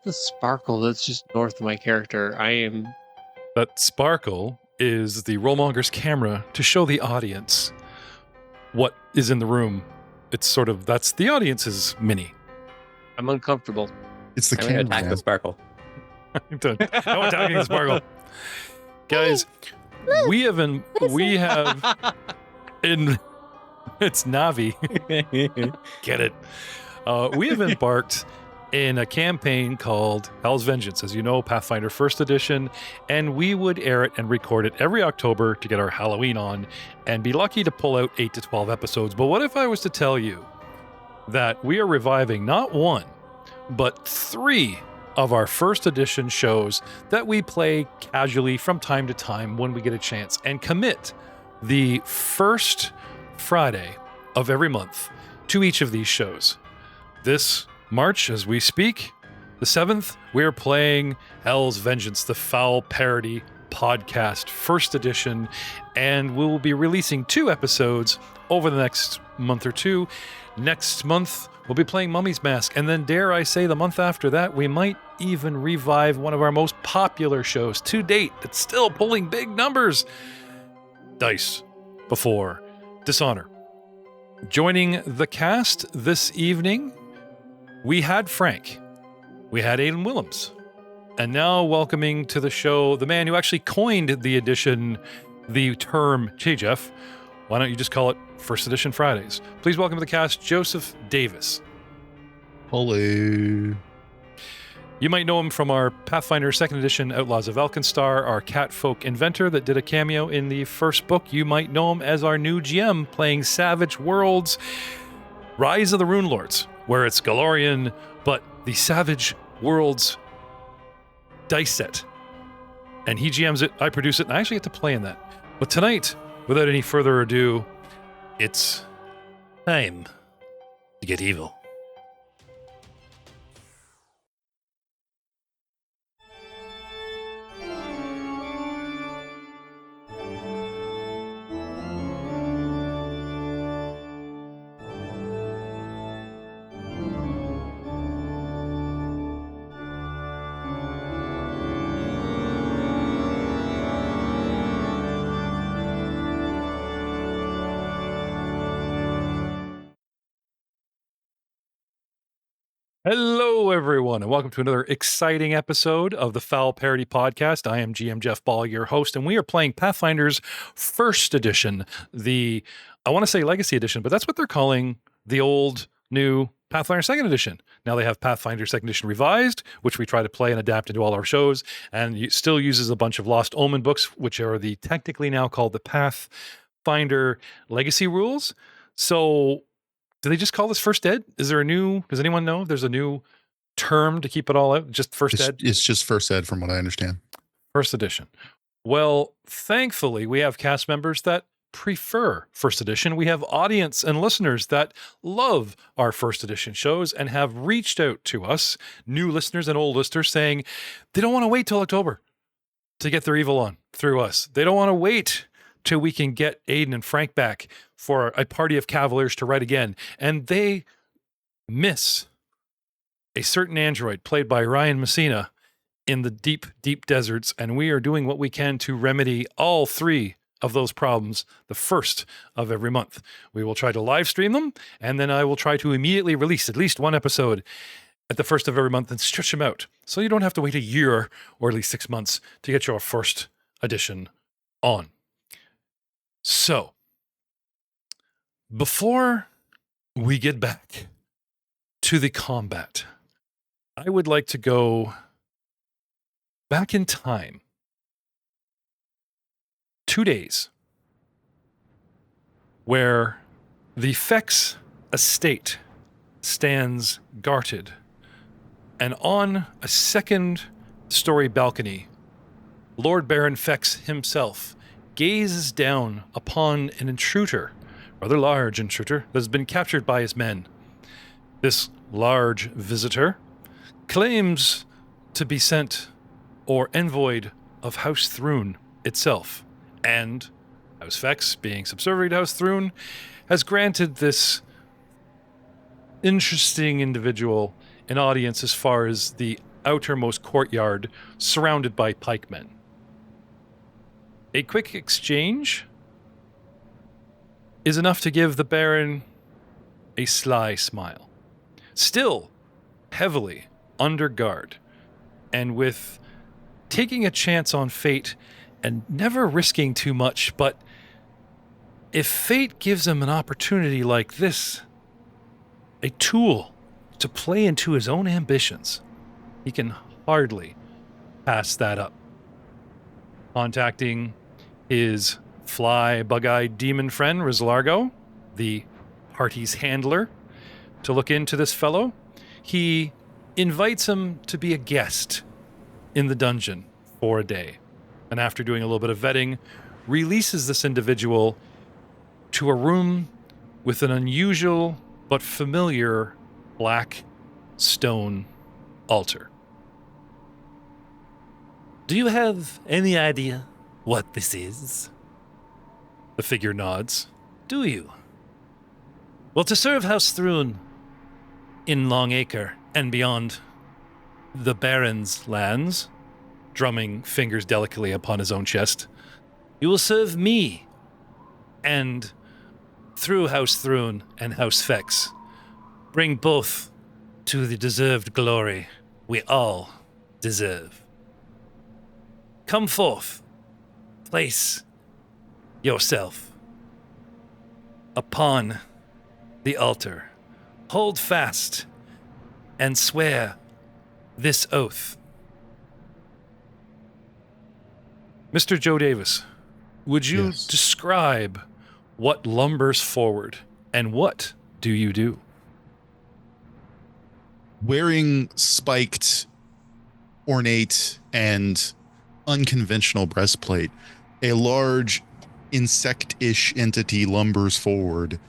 the sparkle that's just north of my character? That sparkle is the Rollmonger's camera to show the audience what is in the room. It's sort of, that's the audience's mini. I'm uncomfortable. It's the I'm going to attack camera. the sparkle. No attacking the sparkle. Guys, we have it's Navi. Get it. We have embarked in a campaign called Hell's Vengeance, as you know, Pathfinder 1st Edition, and we would air it and record it every October to get our Halloween on and be lucky to pull out 8 to 12 episodes. But what if I was to tell you that we are reviving not one, but 3 of our 1st edition shows that we play casually from time to time when we get a chance and commit the first Friday of every month to each of these shows. This March, as we speak, the 7th, we're playing Hell's Vengeance, the Foul Parody Podcast, 1st edition, and we'll be releasing 2 episodes over the next month or 2. Next month, we'll be playing Mummy's Mask, and then dare I say the month after that, we might even revive one of our most popular shows to date that's still pulling big numbers, Dice Before Dishonor. Joining the cast this evening, we had Frank, we had Aidan Willems, and now welcoming to the show the man who actually coined the term, hey Jeff, why don't you just call it First Edition Fridays? Please welcome to the cast, Joseph Davis. Hello. You might know him from our Pathfinder 2nd Edition Outlaws of Alkenstar, our Catfolk inventor that did a cameo in the first book. You might know him as our new GM playing Savage Worlds, Rise of the Rune Lords, where it's Galorian, but the Savage Worlds dice set. And he GMs it, I produce it, and I actually get to play in that. But tonight, without any further ado, it's time to get evil. Hello, everyone, and welcome to another exciting episode of the Foul Parody Podcast. I am GM Jeff Ball, your host, and we are playing Pathfinder's 1st Edition, I want to say Legacy Edition, but that's what they're calling the old, new Pathfinder 2nd Edition. Now they have Pathfinder 2nd Edition Revised, which we try to play and adapt into all our shows, and it still uses a bunch of Lost Omen books, which are the technically now called the Pathfinder Legacy rules. So do they just call this First Ed? Does anyone know if there's a new term to keep it all out? Just First Ed? It's just First Ed from what I understand. 1st Edition. Well, thankfully, we have cast members that prefer 1st Edition. We have audience and listeners that love our 1st Edition shows and have reached out to us, new listeners and old listeners, saying they don't want to wait till October to get their evil on through us. They don't want to wait till we can get Aidan and Frank back for a party of Cavaliers to write again. And they miss a certain android played by Ryan Messina in the deep, deep deserts. And we are doing what we can to remedy all 3 of those problems the 1st of every month. We will try to live stream them, and then I will try to immediately release at least one episode at the 1st of every month and stretch them out. So you don't have to wait a year or at least 6 months to get your 1st edition on. So, before we get back to the combat, I would like to go back in time 2 days where the Fex estate stands guarded, and on a 2nd-story balcony, Lord Baron Fex himself gazes down upon an intruder, rather large intruder, that has been captured by his men. This large visitor claims to be sent or envoyed of House Thrune itself, and House Fex, being subservient to House Thrune, has granted this interesting individual an audience as far as the outermost courtyard surrounded by pikemen. A quick exchange is enough to give the Baron a sly smile. Still heavily under guard, and with taking a chance on fate and never risking too much, but if fate gives him an opportunity like this, a tool to play into his own ambitions, he can hardly pass that up. Contacting his fly, bug-eyed demon friend, Rizlargo, the party's handler, to look into this fellow, he invites him to be a guest in the dungeon for a day. And after doing a little bit of vetting, releases this individual to a room with an unusual but familiar black stone altar. Do you have any idea what this is? The figure nods. Do you? Well, to serve House Thrune in Longacre and beyond, The Baron's lands, drumming fingers delicately upon his own chest. you will serve me, and through House Thrune and House Fex, bring both to the deserved glory we all deserve. Come forth, place yourself upon the altar, hold fast, and swear this oath. Mr. Joe Davis, would you Yes. describe what lumbers forward, and what do you do? Wearing spiked, ornate, and unconventional breastplate, a large insect-ish entity lumbers forward.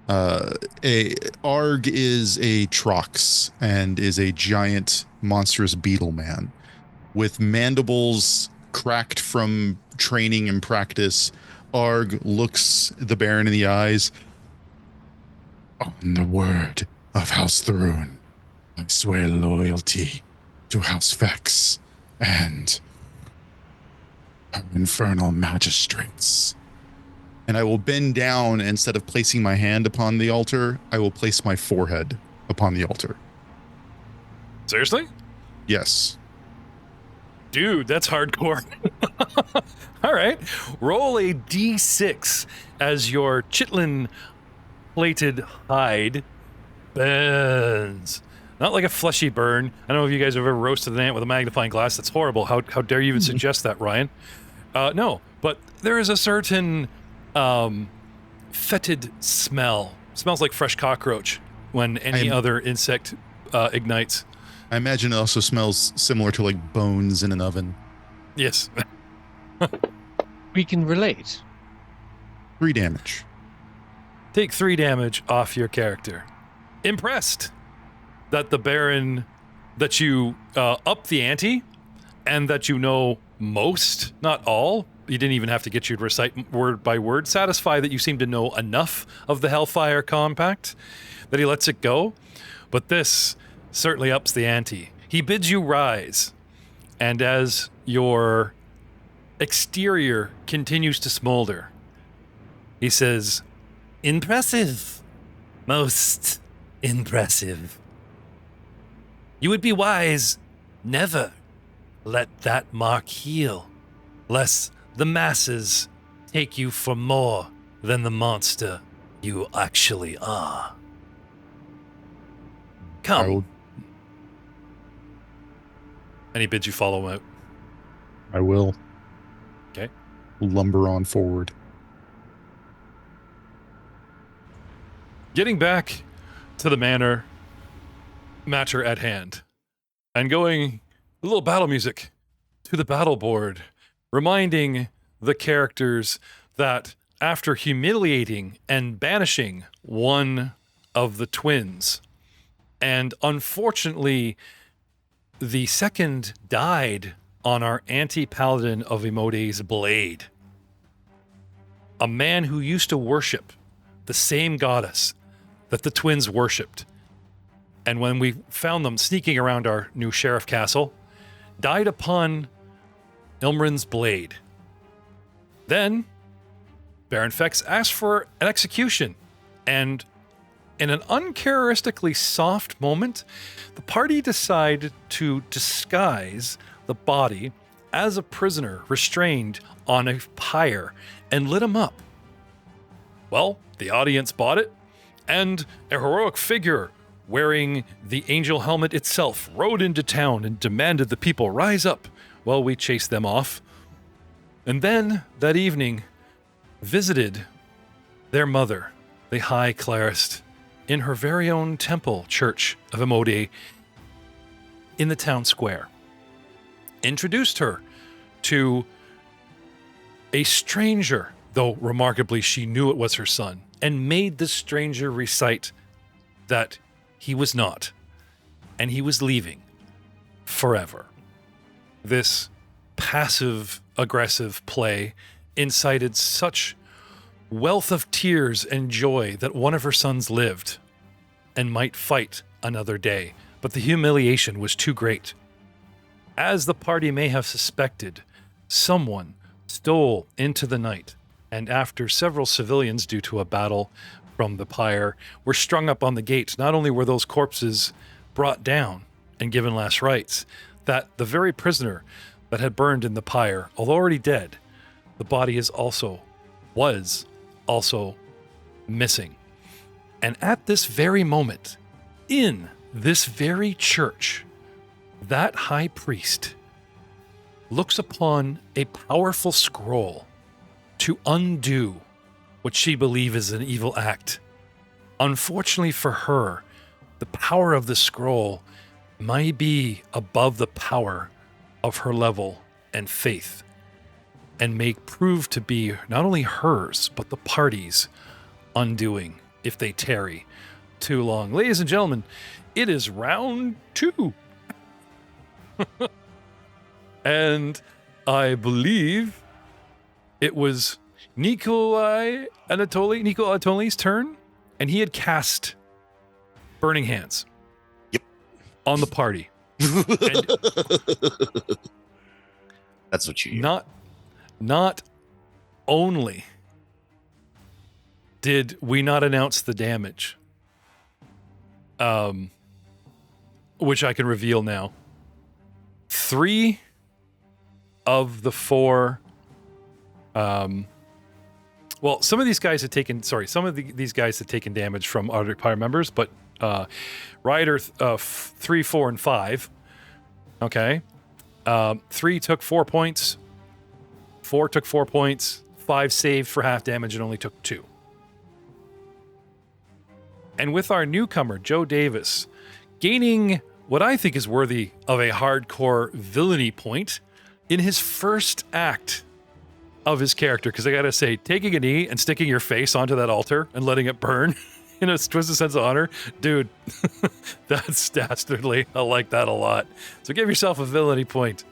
Arg is a Trox and is a giant, monstrous beetle man with mandibles cracked from training and practice. Arg looks the Baron in the eyes. On the word of House Thrune, I swear loyalty to House Vex and her infernal magistrates. And I will bend down, instead of placing my hand upon the altar, I will place my forehead upon the altar. Seriously? Yes. Dude, that's hardcore. All right. Roll a d6 as your chitlin plated hide burns. Not like a fleshy burn. I don't know if you guys have ever roasted an ant with a magnifying glass. That's horrible. How dare you even suggest that, Ryan? No, but there is a certain fetid smell. Smells like fresh cockroach when any other insect ignites. I imagine it also smells similar to like bones in an oven. Yes. We can relate. 3 damage. Take 3 damage off your character. Impressed that the Baron, that you up the ante, and that you know most, not all. You didn't even have to get you to recite word by word. Satisfied that you seem to know enough of the Hellfire Compact that he lets it go. But this certainly ups the ante. He bids you rise, and as your exterior continues to smolder, he says, Impressive. Most impressive. You would be wise never let that mark heal, lest the masses take you for more than the monster you actually are. Come. I will, and he bids you follow him out. I will Okay. lumber on forward. Getting back to the matter at hand, and going a little battle music to the battle board, reminding the characters that after humiliating and banishing one of the twins, and unfortunately the second died on our anti-paladin of Emode's blade, a man who used to worship the same goddess that the twins worshipped, and when we found them sneaking around our new sheriff castle, died upon Ilmrin's blade. Then Baron Fex asked for an execution, and in an uncharacteristically soft moment, the party decided to disguise the body as a prisoner restrained on a pyre and lit him up. Well, the audience bought it, and a heroic figure wearing the angel helmet itself rode into town and demanded the people rise up while we chased them off. And then, that evening, visited their mother, the High Clarist, in her very own temple church of Emode in the town square. Introduced her to a stranger, though remarkably she knew it was her son, and made the stranger recite that he was not, and he was leaving forever. This passive-aggressive play incited such wealth of tears and joy that one of her sons lived and might fight another day, but the humiliation was too great. As the party may have suspected, someone stole into the night, and after several civilians, due to a battle from the pyre, were strung up on the gate, not only were those corpses brought down and given last rites, that the very prisoner that had burned in the pyre, although already dead, the body was also missing. And at this very moment, in this very church, that high priest looks upon a powerful scroll to undo what she believes is an evil act. Unfortunately for her, the power of the scroll may be above the power of her level and faith, and may prove to be not only hers, but the party's undoing if they tarry too long. Ladies and gentlemen, it is round 2. And I believe it was Nico Anatoli's turn, and he had cast Burning Hands. Yep. On the party. That's what you Not only did we not announce the damage, which I can reveal now. 3 of the 4, well, some of these guys had taken damage from other party members, but Ryder 3, 4, and 5. Okay. 3 took 4 points. 4 took 4 points. 5 saved for half damage and only took 2. And with our newcomer, Joe Davis, gaining what I think is worthy of a hardcore villainy point in his first act of his character, because I gotta say, taking a knee and sticking your face onto that altar and letting it burn in a twisted sense of honor, dude, that's dastardly. I like that a lot. So give yourself a villainy point.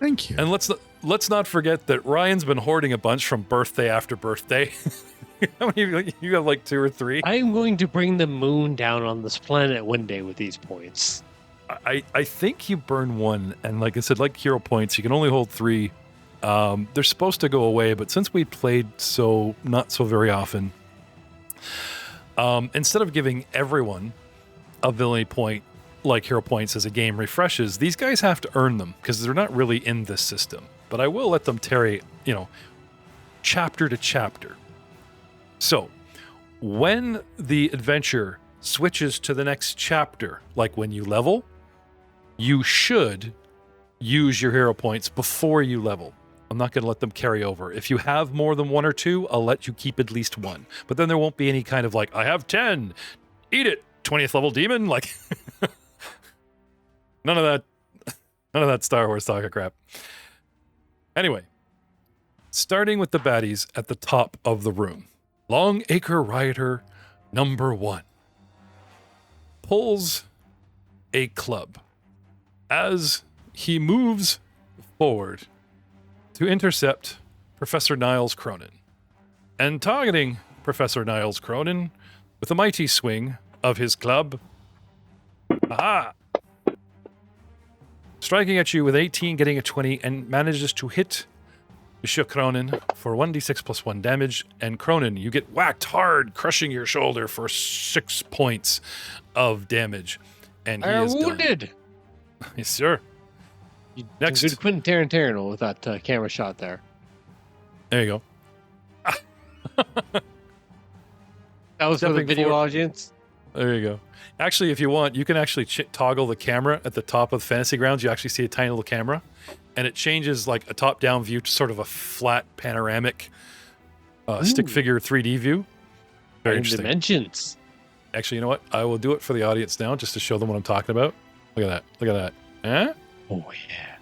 Thank you. And let's not forget that Ryan's been hoarding a bunch from birthday after birthday. How many? You have like 2 or 3? I'm going to bring the moon down on this planet one day with these points. I think you burn 1, and like I said, like hero points, you can only hold 3. They're supposed to go away, but since we played not so very often, instead of giving everyone a villainy point like hero points as a game refreshes, these guys have to earn them because they're not really in this system. But I will let them tarry, chapter to chapter. So, when the adventure switches to the next chapter, like when you level, you should use your hero points before you level. I'm not going to let them carry over. If you have more than 1 or 2, I'll let you keep at least 1. But then there won't be any kind of like, I have 10, eat it, 20th level demon. Like, none of that Star Wars saga crap. Anyway, starting with the baddies at the top of the room. Longacre Rioter number 1 pulls a club as he moves forward to intercept Professor Niles Cronin. And targeting Professor Niles Cronin with a mighty swing of his club, Aha! Striking at you with 18, getting a 20, and manages to hit Monsieur Cronin for 1d6 plus 1 damage. And Cronin, you get whacked hard, crushing your shoulder for 6 points of damage. And he is wounded. Done. Yes, sir. Next. Good Quentin Tarantino with that camera shot there. There you go. That was for the Stepping video forward. audience. There you go. Actually, if you want, you can actually toggle the camera at the top of Fantasy Grounds. You actually see a tiny little camera, and it changes like a top-down view to sort of a flat panoramic stick figure 3D view. Very interesting. Dimensions. Actually, you know what? I will do it for the audience now, just to show them what I'm talking about. Look at that. Look at that. Eh? Oh yeah.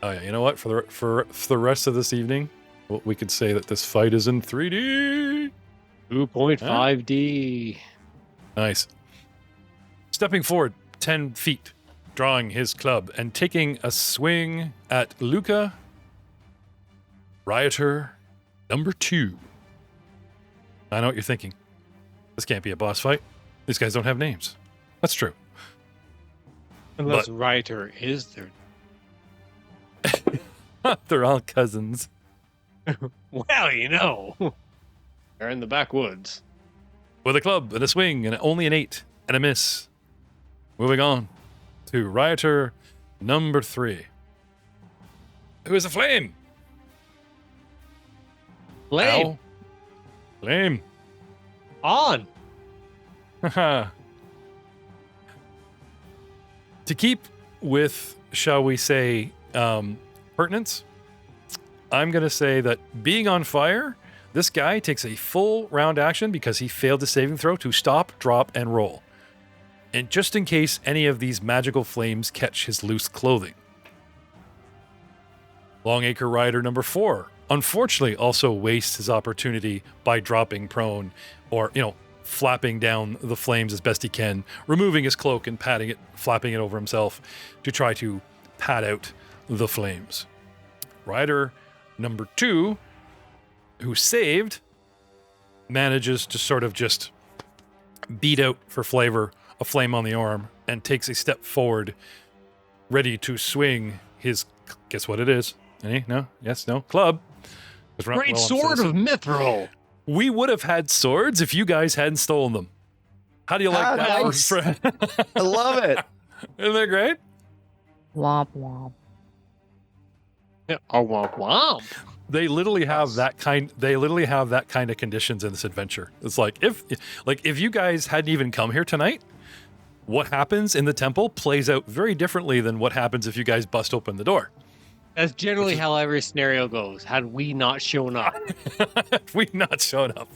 Oh yeah. You know what? For the rest of this evening, we could say that this fight is in 3D. 2.5D. Nice. Stepping forward 10 feet, drawing his club and taking a swing at Luca, Rioter number 2. I know what you're thinking. This can't be a boss fight. These guys don't have names. That's true. Unless Rioter is their... They're all cousins. Well, you know. They're in the backwoods. With a club and a swing and only an 8 and a miss. Moving on to Rioter number 3. Who is a flame? Flame. Ow. Flame. On. To keep with, shall we say, pertinence, I'm going to say that being on fire, this guy takes a full round action because he failed the saving throw to stop, drop, and roll. And just in case any of these magical flames catch his loose clothing. Longacre Rider number 4, unfortunately, also wastes his opportunity by dropping prone or, flapping down the flames as best he can, removing his cloak and patting it, flapping it over himself to try to pat out the flames. Rider number 2, who saved, manages to sort of just beat out for flavor a flame on the arm and takes a step forward, ready to swing his, guess what it is? Any? No? Yes? No? Club. Great sword of Mithril. We would have had swords if you guys hadn't stolen them. How do you like that? Nice. For I love it. Isn't that great? Womp womp. Yeah. Oh, womp womp. They literally have that kind. They literally have that kind of conditions in this adventure. It's like if you guys hadn't even come here tonight, what happens in the temple plays out very differently than what happens if you guys bust open the door. That's generally how every scenario goes. Had we not shown up. If we not shown up,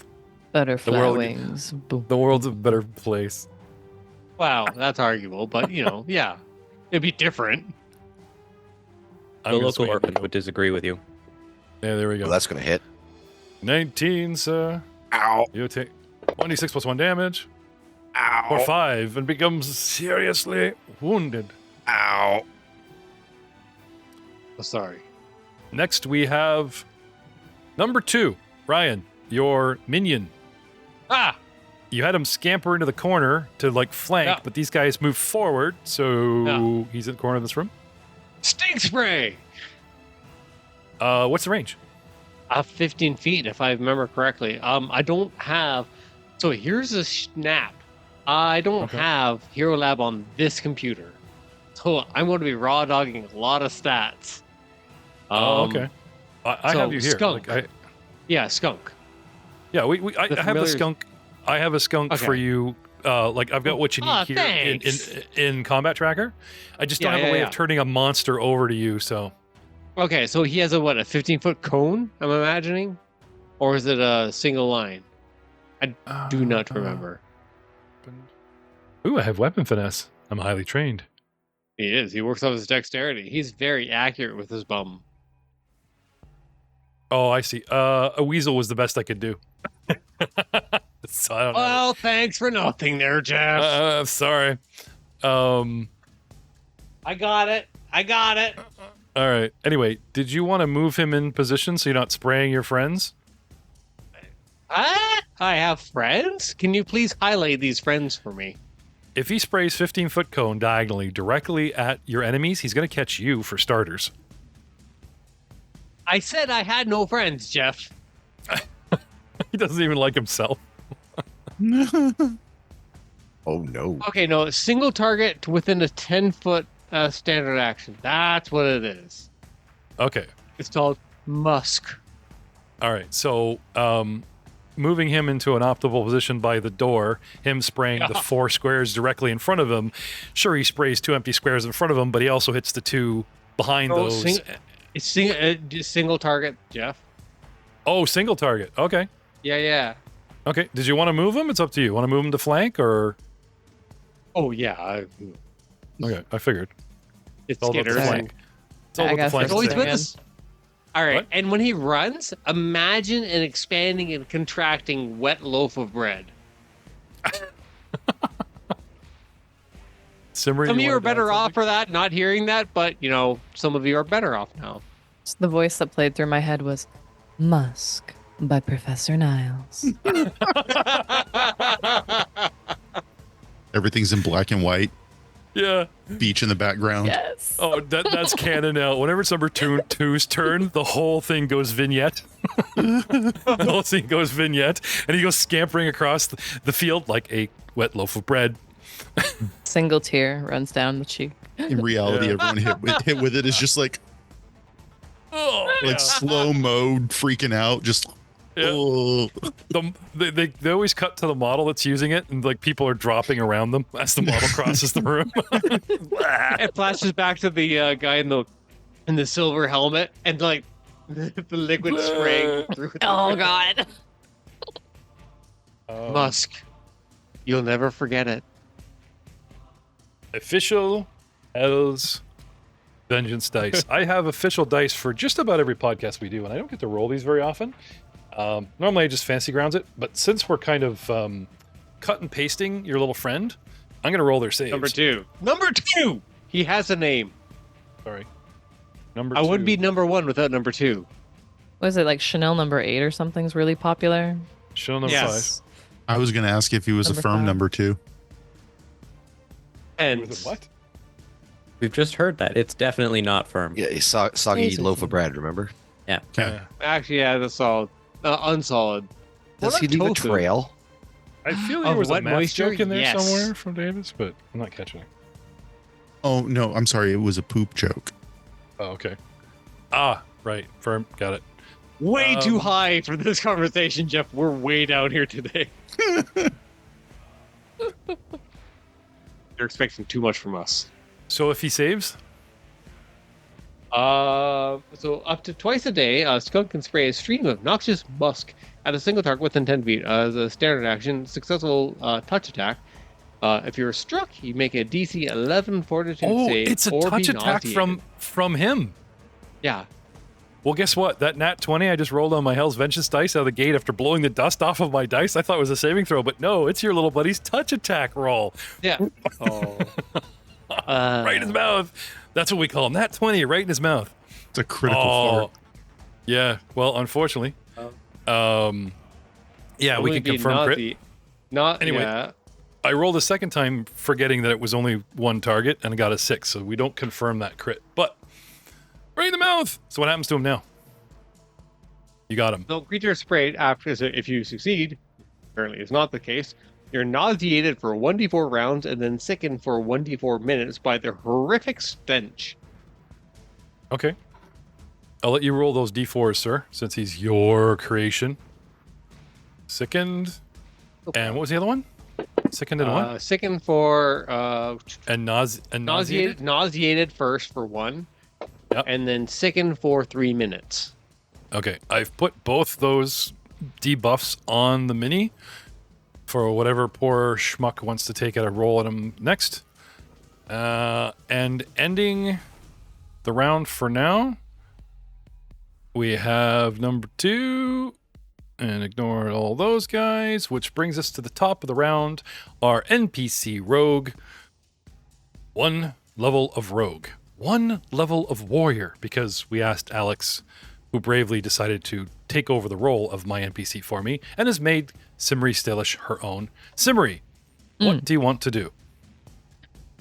Butterfly world- wings. Boom. the world's a better place. Wow, that's arguable, but yeah, it'd be different. I'm The gonna local swing. orphan would disagree with you. Yeah, there we go. Well, that's going to hit. 19, sir. Ow. You take 1d6 plus 1 damage Ow. for 5 and becomes seriously wounded. Ow. Oh, sorry. Next, we have number 2, Ryan, your minion. Ah! You had him scamper into the corner to flank, Yeah. but these guys move forward, so Yeah. he's in the corner of this room. Stink spray! What's the range? 15 feet, if I remember correctly. I don't have... So here's a snap. I don't Okay. have Hero Lab on this computer. So I'm going to be raw dogging a lot of stats. Okay. I so have you here. skunk. Yeah, skunk. I have the familiar- skunk. I have a skunk Okay. for you. I've got what you need Aw, here thanks. in Combat Tracker. I just don't Yeah, have a yeah, way yeah. of turning a monster over to you, so... Okay, so he has a 15-foot cone, I'm imagining? Or is it a single line? I do not remember. Ooh, I have weapon finesse. I'm highly trained. He is. He works off his dexterity. He's very accurate with his bum. Oh, I see. A weasel was the best I could do. So I don't know. Well, thanks for nothing there, Jeff. Sorry. I got it. All right. Anyway, did you want to move him in position so you're not spraying your friends? I have friends? Can you please highlight these friends for me? if he sprays 15-foot cone diagonally directly at your enemies, he's going to catch you for starters. I said I had no friends, Jeff. He doesn't even like himself. Oh no. Okay, no, single target to within a 10-foot standard action. That's what it is. Okay. It's called Musk. All right. So, moving him into an optimal position by the door, him spraying the 4 squares directly in front of him. Sure, he sprays 2 empty squares in front of him, but he also hits the 2 behind those. It's just single target, Jeff. Oh, single target. Okay. Yeah. Okay. Did you want to move him? It's up to you. Want to move him to flank or? Oh, yeah. Okay, I figured. It's all about the skitters. flank. It's all I about the got flank. first Oh, he's thing. with us. All right, What? and when he runs, imagine an expanding and contracting wet loaf of bread. Simmer, Some of you wanna are better add off for that, not hearing that, but, some of you are better off now. So the voice that played through my head was Musk by Professor Niles. Everything's in black and white. something? Yeah. Beach in the background. Yes. Oh, that's canon now. Whenever it's number two's turn, the whole thing goes vignette. The whole scene goes vignette, and he goes scampering across the field like a wet loaf of bread. Single tear runs down the cheek. In reality, Yeah. everyone hit with it is just like Oh, slow mode, freaking out. Just Yeah. oh. They always cut to the model that's using it, and like people are dropping around them as the model crosses the room. It flashes back to the guy in the silver helmet, and like the liquid spraying through. Oh, God. Musk, you'll never forget it. Official Hell's Vengeance dice. I have official dice for just about every podcast we do, and I don't get to roll these very often. Normally I just fancy grounds it, but since we're kind of cut and pasting your little friend, I'm going to roll their saves. Number two. He has a name. Sorry. Number I 2. wouldn't be number 1 without number 2. Was it like Chanel number 8 or something's really popular? Show number Yes. I was going to ask if he was Number a firm 5. number 2. 5. And Was it what? We've just heard that. It's definitely not firm. Yeah, soggy Amazing. loaf of bread, remember? Okay. actually, yeah, that's solid. Unsolid. Does What he about leave a tofu? trail? I feel there Of was a wet math moisture? joke in there Yes. somewhere from Davis, but I'm not catching it. Oh, no, I'm sorry. It was a poop joke. Oh, okay. Ah, right. Firm. Got it. Way too Um, high for this conversation, Jeff. We're way down here today. You're expecting too much from us. So if he saves, So up to twice a day, a skunk can spray a stream of noxious musk at a single target within 10 feet. As a standard action, successful touch attack. If you're struck, you make a DC 11 Fortitude save. it's a or touch be attack nauseated. from him. Yeah. Well, guess what? That nat 20 I just rolled on my Hell's Vengeance dice out of the gate after blowing the dust off of my dice, I thought it was a saving throw, but no, it's your little buddy's touch attack roll. Yeah. Oh. Right in his mouth. That's what we call him. Nat 20, right in his mouth. It's a critical fart. Yeah. Well, unfortunately. Yeah, we Only can be confirm crit. Anyway. Yeah. I rolled a second time forgetting that it was only one target and I got a 6, so we don't confirm that crit. But right in the mouth. So what happens to him now? You got him. So creature sprayed after, so if you succeed, apparently it's not the case, you're nauseated for 1d4 rounds and then sickened for 1d4 minutes by the horrific stench. Okay. I'll let you roll those d4s, sir, since he's your creation. Sickened. And what was the other one? Sickened and what? Sickened for And nauseated? nauseated first for 1, Yep. and then sickened for 3 minutes. Okay. I've put both those debuffs on the mini for whatever poor schmuck wants to take a roll at him next. And ending the round for now, we have number 2, and ignore all those guys, which brings us to the top of the round, our NPC Rogue. 1 level of Rogue. 1 level of Warrior, because we asked Alex, who bravely decided to take over the role of my NPC for me, and has made Simri Stilish her own. Simri, what do you want to do?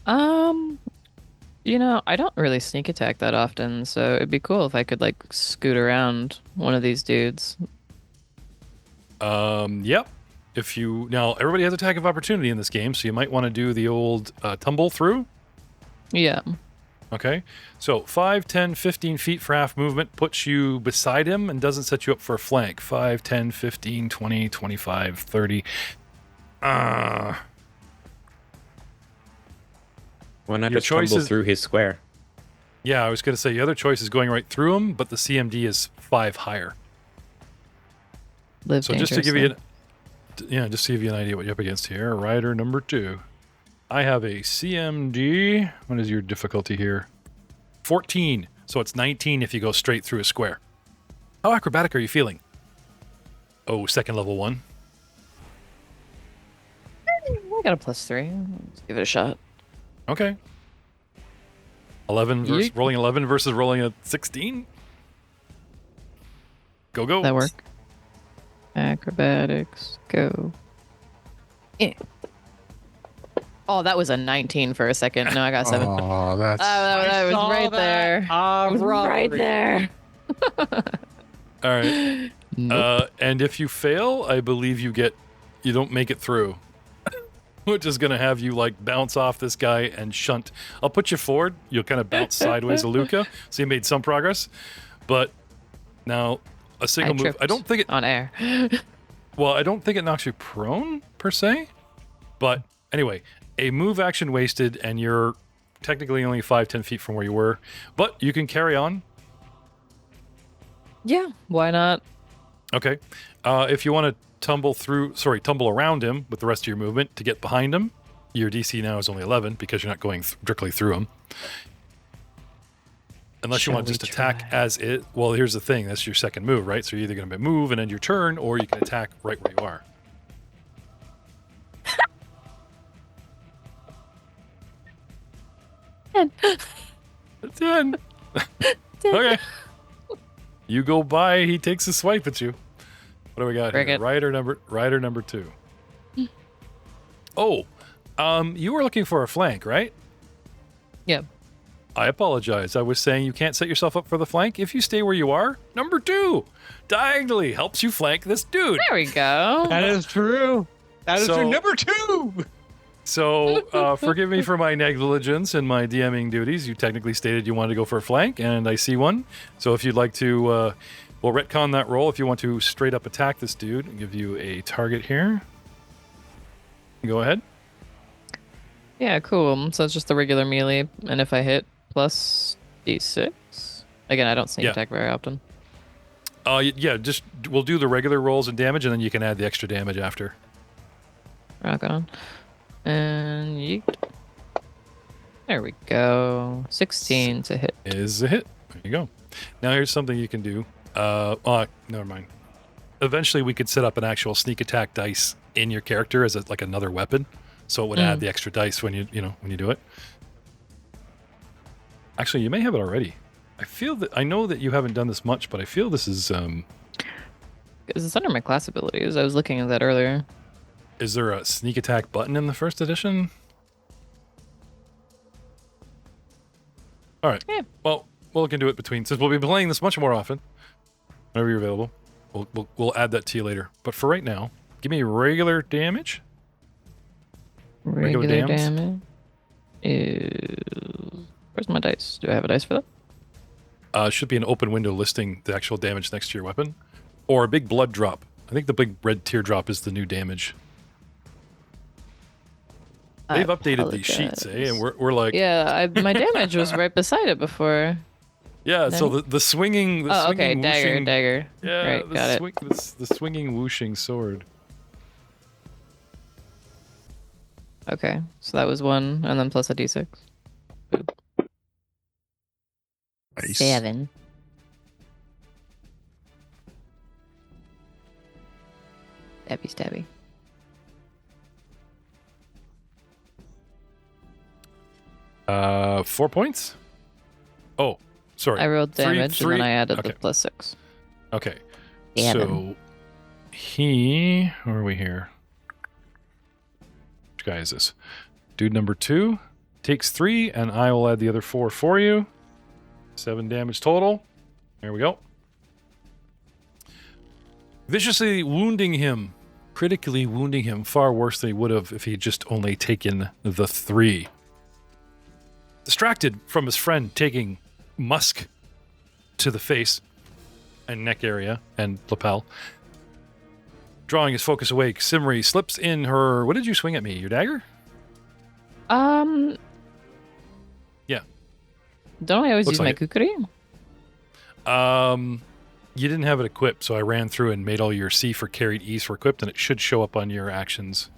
I don't really sneak attack that often, so it'd be cool if I could like scoot around one of these dudes. Yep. Now everybody has attack of opportunity in this game, so you might want to do the old tumble through. Yeah. Okay. So 5, 10, 15 feet for half movement puts you beside him and doesn't set you up for a flank. 5, 10, 15, 20, 25, 30. Why not Your just tumble choices- through his square? Yeah, I was going to say the other choice is going right through him, but the CMD is 5 higher. Live So just to give you dangerously. just to give you an idea what you're up against here. Rider number 2. I have a CMD. What is your difficulty here? 14. So it's 19 if you go straight through a square. How acrobatic are you feeling? Oh, second level 1. I got a +3. Let's give it a shot. Okay. 11 versus Yeet. rolling 11 versus rolling a 16. Go. That work? Acrobatics, go. Yeah. Oh, that was a 19 for a second. No, I got 7. Oh, that's I was saw right that. there. I was right Robbery. there. All right. Nope. And if you fail, I believe you don't make it through. Which is going to have you like bounce off this guy and shunt. I'll put you forward. You'll kind of bounce sideways a Luca. So you made some progress. But now a single move. I don't think it. on air. Well, I don't think it knocks you prone per se. But anyway, a move action wasted, and you're technically only 5-10 feet from where you were. But you can carry on. Yeah, why not? Okay. If you want to tumble around him with the rest of your movement to get behind him, your DC now is only 11 because you're not going directly through him. Unless you Shall want to we just attack try? as it. Well, here's the thing. That's your second move, right? So you're either going to move and end your turn, or you can attack right where you are. Ten. 10. Okay. You go by, he takes a swipe at you. What do we got Bring here? it. Rider number 2. Oh, you were looking for a flank, right? Yeah. I apologize. I was saying you can't set yourself up for the flank. If you stay where you are, number 2 diagonally helps you flank this dude. There we go. That is true. That is So- true. Number 2. So forgive me for my negligence and my DMing duties. You technically stated you wanted to go for a flank, and I see one. So if you'd like to, we'll retcon that roll. If you want to straight up attack this dude, I'll give you a target here. Go ahead. Yeah, cool. So it's just the regular melee, and if I hit plus D6. Again, I don't sneak Yeah. attack very often. Yeah, just we'll do the regular rolls and damage, and then you can add the extra damage after. Rock on. And yeet. There we go. 16 to hit. Is a hit. There you go. Now here's something you can do. Never mind. Eventually, we could set up an actual sneak attack dice in your character as like another weapon, so it would add the extra dice when you do it. Actually, you may have it already. I know that you haven't done this much, but I feel this is. Because it's under my class abilities. I was looking at that earlier. Is there a sneak attack button in the first edition? All right. Yeah. Well, we can do it since we'll be playing this much more often. Whenever you're available, we'll add that to you later. But for right now, give me regular damage. Regular Regular dams? damage is... Where's my dice? Do I have a dice for that? Should be an open window listing the actual damage next to your weapon, or a big blood drop. I think the big red teardrop is the new damage. They've updated these sheets, and we're like, Yeah, my damage was right beside it before. yeah. So the swinging, Oh, okay, swinging, dagger, whooshing, dagger. yeah, Right, the got swing, the swinging whooshing sword. Okay, so that was 1, and then plus a d6. nice. 7. Stabby. 4 points. Oh, sorry. I rolled damage, Three- and then I added okay. the plus 6. Okay. Yeah, So where are we here? Which guy is this? Dude number 2. takes 3, and I will add the other 4 for you. 7 damage total. There we go. Viciously wounding him, critically wounding him far worse than he would have if he had just only taken the 3. Distracted from his friend taking musk to the face and neck area and lapel, drawing his focus away, Simri slips in her... What did you swing at me? Your dagger? Yeah. Don't I always Looks use my like kukri? You didn't have it equipped, so I ran through and made all your C for carried, E's for equipped, and it should show up on your actions.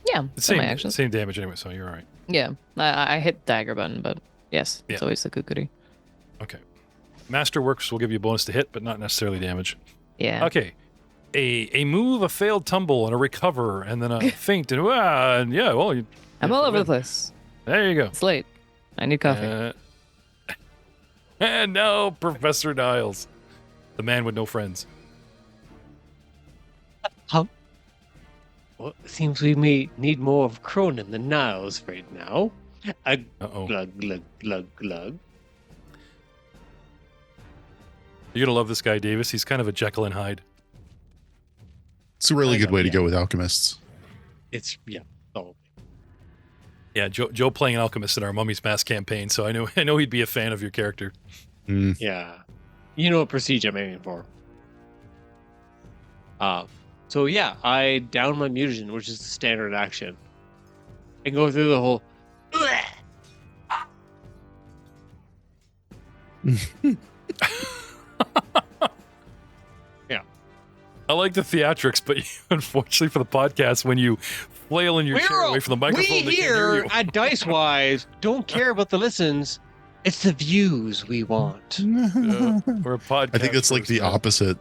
Yeah, It's on my actions. same damage anyway, so you're all right. Yeah, I hit dagger button, but yes, it's Yeah. always the kukri. Okay. Masterworks will give you a bonus to hit, but not necessarily damage. Yeah. Okay. A move, a failed tumble, and a recover, and then a feint, and yeah, well, I'm all over the place. there you go. It's late. I need coffee. And now Professor Niles, the man with no friends. Well, it seems we may need more of Cronin than Niles right now. Uh-oh. Glug, glug, glug, glug. You're going to love this guy, Davis. He's kind of a Jekyll and Hyde. It's a really I good know, way to yeah. go with alchemists. It's, yeah. Oh, Yeah, Joe playing an alchemist in our Mummy's Mask campaign, so I know he'd be a fan of your character. yeah. You know what prestige I'm aiming for. So yeah, I down my mutagen, which is the standard action. And go through the whole... I like the theatrics, but unfortunately for the podcast, when you flail in your chair away from the microphone, we they can't hear here you. at Dicewise don't care about the listens. It's the views we want. We're a podcast. I think that's like the person. opposite.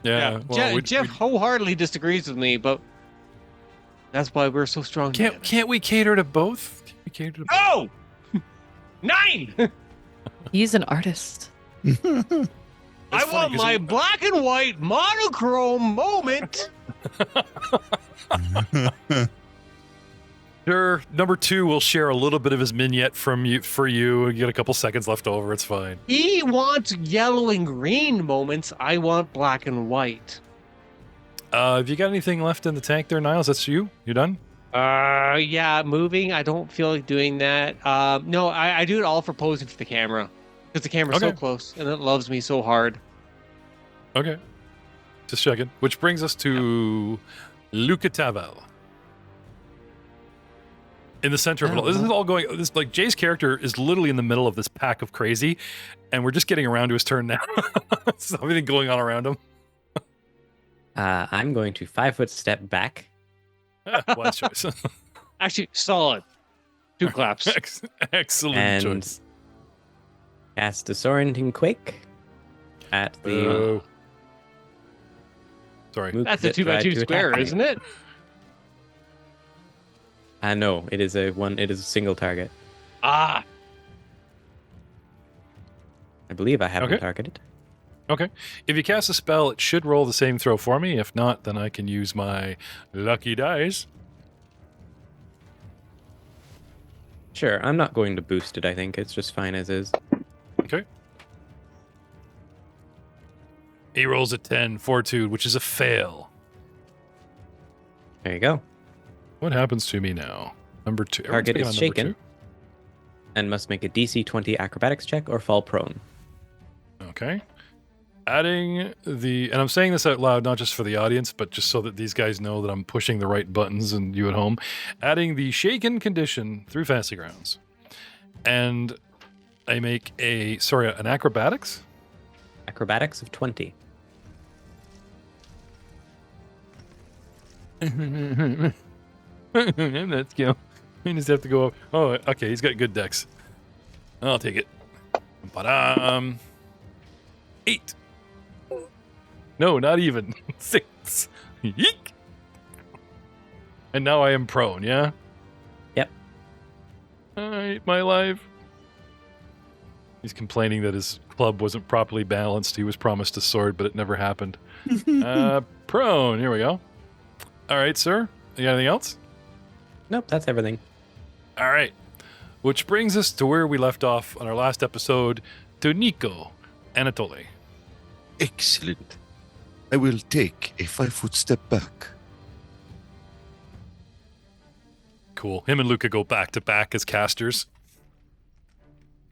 Yeah. Well, Jeff wholeheartedly disagrees with me, but that's why we're so strong. can't we cater to both? Can we cater to both? Oh! 9! He's an artist. I funny want 'cause my he- black and white monochrome moment. Sure. Number 2 will share a little bit of his vignette for you. You get a couple seconds left over. It's fine. He wants yellow and green moments. I want black and white. Have you got anything left in the tank there, Niles? That's you? You done? Yeah, moving. I don't feel like doing that. No, I do it all for posing for the camera. Because the camera's so Okay. close and it loves me so hard. Okay. Just checking. Which brings us to Luca Tavel. In the center of it all. This is all going... This, like, Jay's character is literally in the middle of this pack of crazy, and we're just getting around to his turn now. There's everything going on around him. I'm going to 5-foot step back. Wise choice. Actually, solid. 2 claps. Excellent And choice. cast Disorienting Quake at the Boo. Sorry. mook That's a that 2 by tried 2 to square, attack me. isn't it? No, it is a single target. Ah, I believe I haven't Okay. targeted. Okay. If you cast a spell, it should roll the same throw for me. If not, then I can use my lucky dice. Sure, I'm not going to boost it, I think. It's just fine as is. Okay. He rolls a 10, Fortitude, which is a fail. There you go. What happens to me now? Number 2. Target Everyone's is picking on number shaken and must make a DC 20 acrobatics check or fall prone. 2. Okay. Adding the... And I'm saying this out loud, not just for the audience, but just so that these guys know that I'm pushing the right buttons and you at home. Adding the shaken condition through Fantasy Grounds. And I make an acrobatics? Acrobatics of 20. Let's go. We just have to go up. Oh, okay. He's got good decks. I'll take it. But 8. No, not even 6. Yeek. And now I am prone. Yeah. Yep. I hate my life. He's complaining that his club wasn't properly balanced. He was promised a sword, but it never happened. Prone. Here we go. All right, sir. You got anything else? Nope, that's everything. All right. Which brings us to where we left off on our last episode, to Nico, Anatoly. Excellent. I will take a 5-foot step back. Cool. Him and Luca go back to back as casters.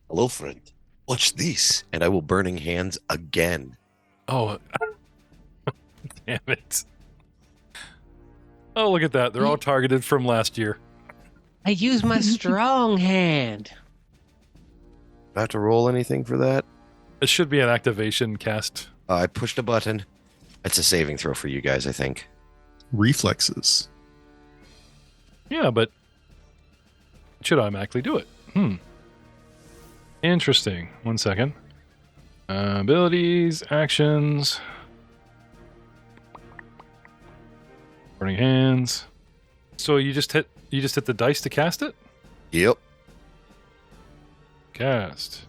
Hello, friend. Watch this, and I will burning hands again. Oh, damn it. Oh, look at that. They're all targeted from last year. I use my strong hand. Do I have to roll anything for that? It should be an activation cast. I pushed a button. It's a saving throw for you guys, I think. Reflexes. Yeah, but it should automatically do it. Interesting. 1 second. Abilities, actions. Burning hands. So you just hit the dice to cast it? Yep. Cast.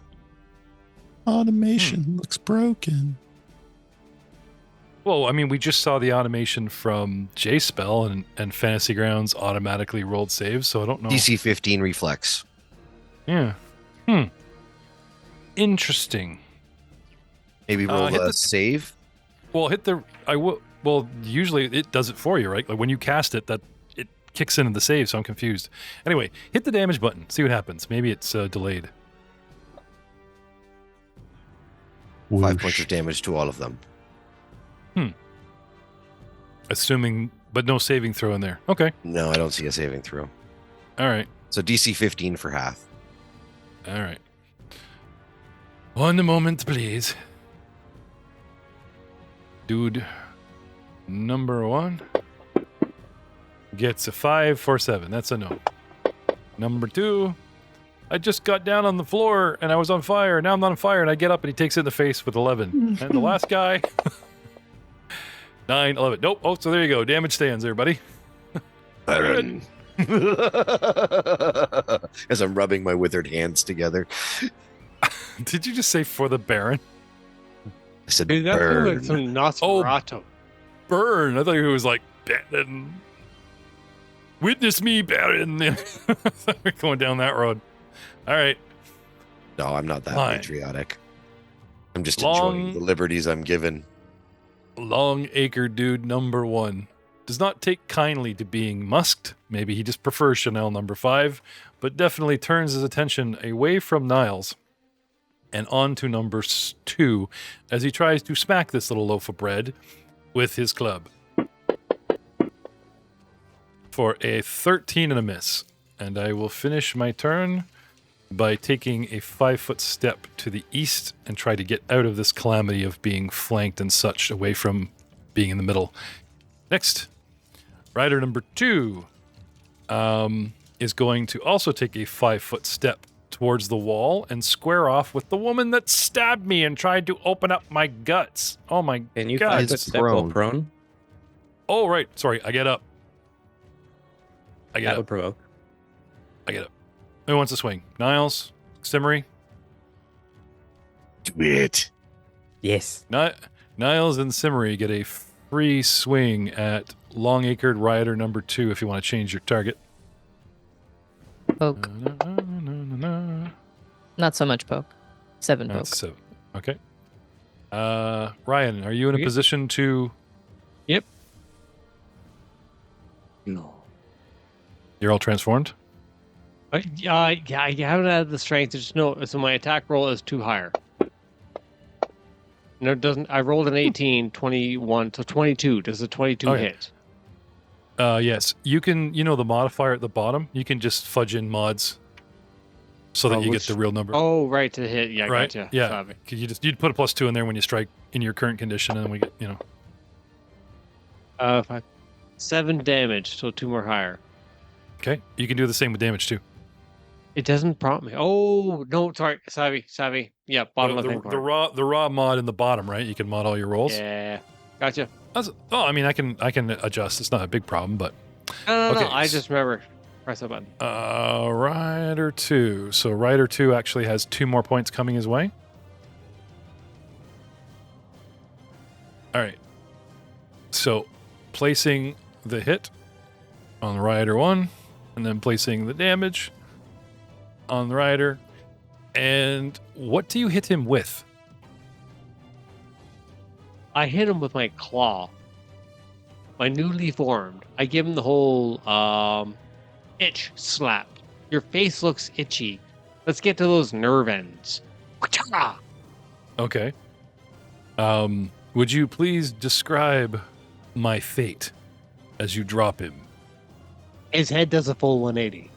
Automation looks broken. Well, I mean, we just saw the automation from J-Spell and Fantasy Grounds automatically rolled saves, so I don't know. DC 15 reflex. Yeah. Interesting. Maybe roll hit a the- save. Well, well, usually it does it for you, right? Like when you cast it, that it kicks into the save, so I'm confused. Anyway, hit the damage button. See what happens. Maybe it's delayed. 5 points of damage to all of them. Assuming, but no saving throw in there. Okay. No, I don't see a saving throw. All right. So DC 15 for half. All right. 1 moment, please. Dude, number 1 gets a 5 for 7. That's a no. Number 2, I just got down on the floor and I was on fire. Now I'm not on fire, and I get up and he takes it in the face with 11. And the last guy, 9, 11. Nope. Oh, so there you go. Damage stands there, buddy. Baron. As I'm rubbing my withered hands together. Did you just say for the Baron? I said Dude, that feels burn. like some Nosferatu. Burn. I thought he was like, Baron. Witness me, Baron. We're going down that road. All right. No, I'm not that Fine. patriotic. I'm just Long- enjoying the liberties I'm given. Long Acre Dude number 1 does not take kindly to being musked. Maybe he just prefers Chanel number 5, but definitely turns his attention away from Niles and on to number 2 as he tries to smack this little loaf of bread with his club. For a 13 and a miss. And I will finish my turn by taking a 5-foot step to the east and try to get out of this calamity of being flanked and such, away from being in the middle. Next, rider number 2 is going to also take a 5-foot step towards the wall and square off with the woman that stabbed me and tried to open up my guts. Oh my Can you God. 5-foot step while prone? Oh, right. Sorry, I get up. I get That up. would provoke. I get up. Who wants to swing? Niles? Simmery? Do it. Yes. Niles and Simmery get a free swing at Long-Acred Rioter number 2 if you want to change your target. Poke. Not so much poke. 7 poke. That's 7. Okay. Ryan, are you in a Okay. position to... No. You're all transformed? Yeah, I haven't had the strength to just know. So my attack roll is too higher. No, it doesn't. I rolled an 18, 21, so 22. Does the 22 Okay. hit? Yes. You can, the modifier at the bottom, you can just fudge in mods so that Oh, you which- get the real number. Oh, right, to hit. Yeah, right? gotcha. Yeah. Sorry. 'Cause you'd put a +2 in there when you strike in your current condition, and then we get, 7 damage, so 2 more higher. Okay. You can do the same with damage too. It doesn't prompt me. Oh, no, sorry. Savvy. Yeah, bottom the, left hand corner. the raw mod in the bottom, right? You can mod all your rolls. Yeah, gotcha. I mean, I can adjust. It's not a big problem, but No, Okay, I just remember. Press that button. Rider 2. So Rider 2 actually has 2 more points coming his way. All right. So placing the hit on Rider 1, and then placing the damage on the rider. And what do you hit him with? I hit him with my claw. My newly formed. I give him the whole itch slap. Your face looks itchy. Let's get to those nerve ends. Okay. Would you please describe my fate as you drop him? His head does a full 180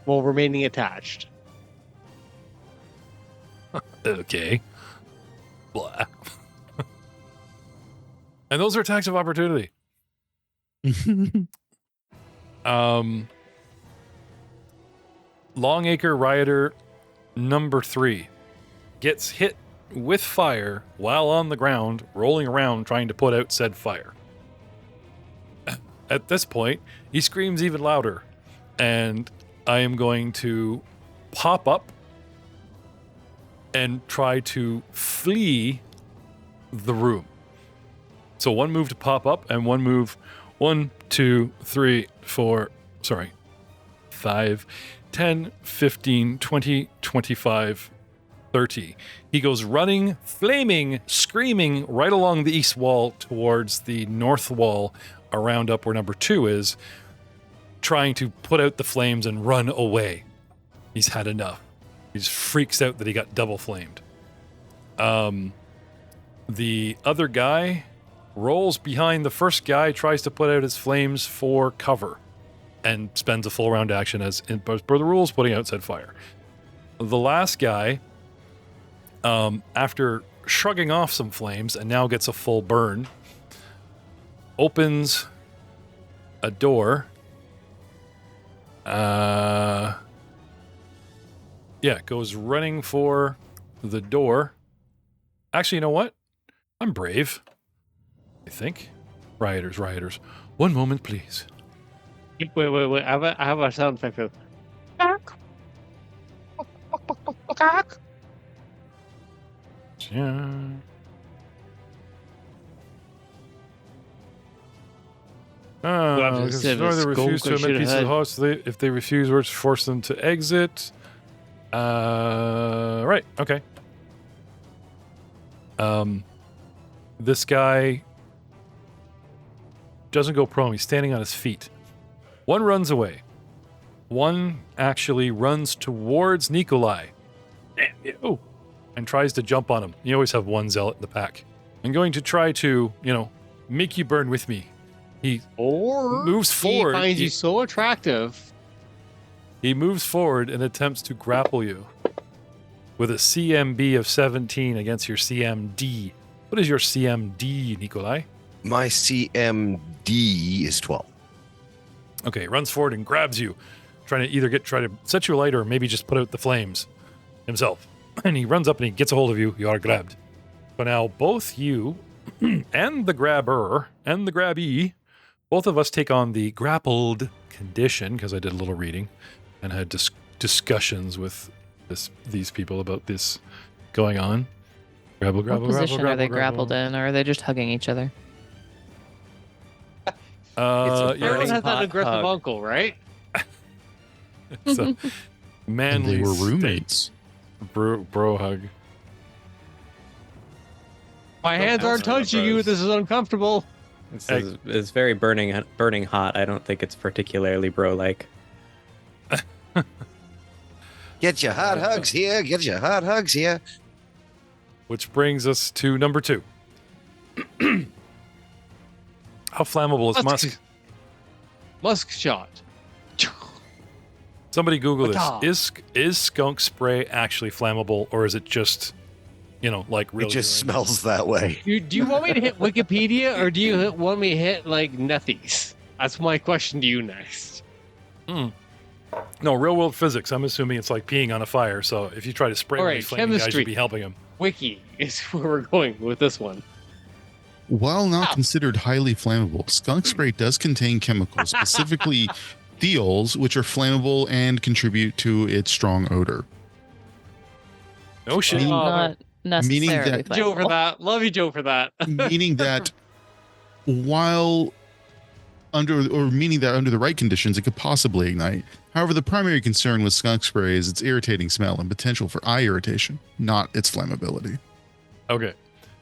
while remaining attached. Okay. Blah. And those are attacks of opportunity. Longacre Rioter number 3 gets hit with fire while on the ground, rolling around trying to put out said fire. At this point, he screams even louder, and I am going to pop up and try to flee the room. So one move to pop up and one move 1, 2, 3, 4, 5, 10, 15, 20, 25, 30. He goes running, flaming, screaming right along the east wall towards the north wall around up where number 2 is, trying to put out the flames and run away. He's had enough. He just freaks out that he got double flamed. The other guy rolls behind the first guy, tries to put out his flames for cover, and spends a full round action as per the rules, putting out said fire. The last guy, after shrugging off some flames and now gets a full burn, opens a door. Goes running for the door. Actually, you know what? I'm brave, I think. Rioters. 1 moment, please. Wait. I have a sound effect of... Yeah. Instead of They refuse to skunk, I admit pieces of should've the house. If they refuse, we're to force them to exit. Right. Okay. This guy doesn't go prone. He's standing on his feet. One runs away. One actually runs towards Nikolai. Oh, and tries to jump on him. You always have one zealot in the pack. I'm going to try to, make you burn with me. He moves forward. He finds you so attractive. He moves forward and attempts to grapple you with a CMB of 17 against your CMD. What is your CMD, Nikolai? My CMD is 12. Okay, runs forward and grabs you, trying to try to set you alight or maybe just put out the flames himself. And he runs up and he gets a hold of you. You are grabbed. So now both you and the grabber and the grabbee, both of us take on the grappled condition, because I did a little reading and had discussions with these people about this going on. Grapple, What position are they grappled in, or are they just hugging each other? Everyone burning has that hot aggressive hug. uncle, right? So, And manly they were state. roommates. Bro hug. My hands aren't touching you. This is uncomfortable. It's very burning hot. I don't think it's particularly bro-like. Get your hot hugs here. Get your hot hugs here. Which brings us to number 2. How flammable is musk? Musk shot. Somebody Google Wata. this. Is skunk spray actually flammable, or is it just, like really? It just smells that way. Do you want me to hit Wikipedia, or do you want me to hit, nothies? That's my question to you next. No, real world physics. I'm assuming it's like peeing on a fire. So if you try to spray All one of right, these flaming guys, chemistry. you'd be helping him. Wiki is where we're going with this one. While not Ow. considered highly flammable, skunk spray does contain chemicals, specifically thiols, which are flammable and contribute to its strong odor. No shit. Not necessarily that- Joe for flammable. that. Love you, Joe, for that. Meaning that while meaning that under the right conditions, it could possibly ignite. However, the primary concern with skunk spray is its irritating smell and potential for eye irritation, not its flammability. Okay.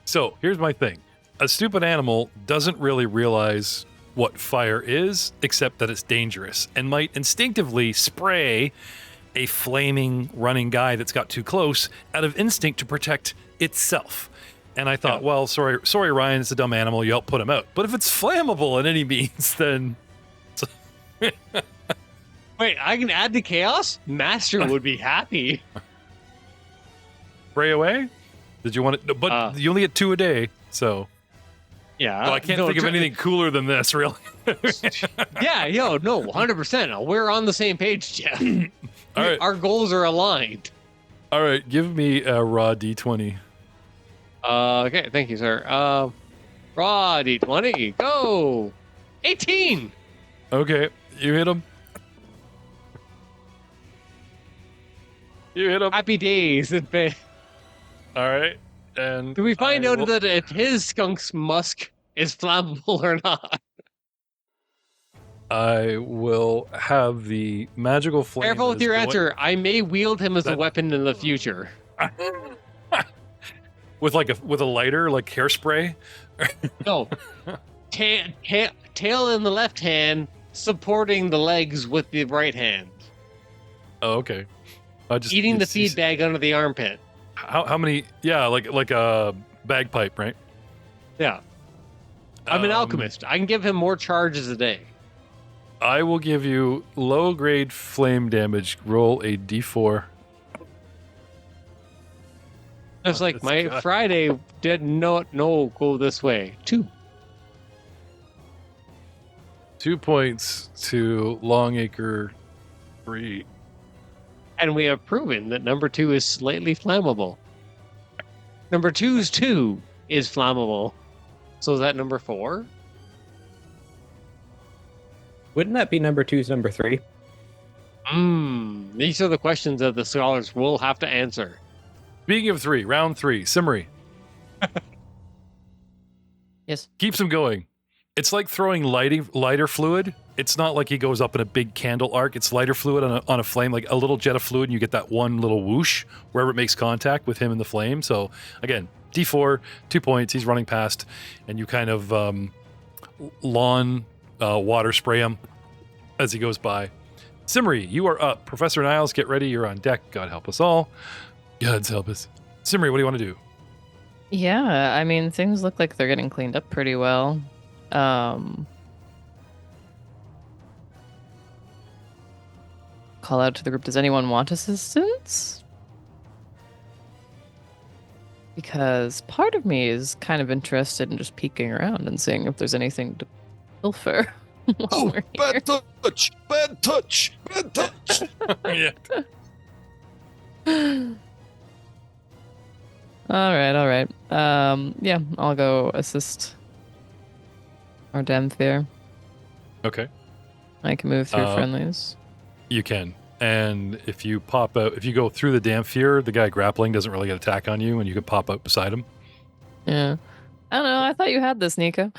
So here's my thing. A stupid animal doesn't really realize what fire is, except that it's dangerous, and might instinctively spray a flaming running guy that's got too close out of instinct to protect itself. And I thought, well, sorry, Ryan, it's a dumb animal. You help put him out. But if it's flammable in any means, then... Wait, I can add to chaos? Master would be happy. Spray away? Did you want it? But you only get 2 a day, so... Yeah. Well, I can't think of anything cooler than this, really. Yeah, 100%. We're on the same page, Jeff. All right. Our goals are aligned. All right, give me a raw D20. Okay, thank you, sir. Raw D20, go! 18! Okay, you hit him. You hit him. Happy days. All right, and... Do we find out that if his skunk's musk is flammable or not? I will have the magical flame... Careful with your answer. I may wield him as a weapon in the future. With a lighter, like hairspray? No. Tail in the left hand, supporting the legs with the right hand. Oh, okay. Eating the feed bag under the armpit. How many? Yeah, like a bagpipe, right? Yeah. I'm an alchemist. I can give him more charges a day. I will give you low grade flame damage. Roll a d4. Just like my Friday did not go this way. 2. 2 points to Longacre 3. And we have proven that number 2 is slightly flammable. Number 2's 2 is flammable. So is that number 4? Wouldn't that be number 2's number 3? These are the questions that the scholars will have to answer. Speaking of 3, round 3, Simmery. Yes. Keeps him going. It's like throwing lighter fluid. It's not like he goes up in a big candle arc. It's lighter fluid on a flame, like a little jet of fluid, and you get that one little whoosh wherever it makes contact with him in the flame. So again, D4, 2 points. He's running past, and you kind of lawn water spray him as he goes by. Simmery, you are up. Professor Niles, get ready. You're on deck. God help us all. God's help us. Simmery, what do you want to do? Yeah, I mean, things look like they're getting cleaned up pretty well. Call out to the group, does anyone want assistance? Because part of me is kind of interested in just peeking around and seeing if there's anything to pilfer. Oh, bad touch! Bad touch! Bad touch! Yeah. All right. Yeah, I'll go assist our Damthir. Okay. I can move through friendlies. You can. And if you pop out, if you go through the Damthir, the guy grappling doesn't really get attack on you, and you can pop out beside him. Yeah. I don't know. I thought you had this, Nico.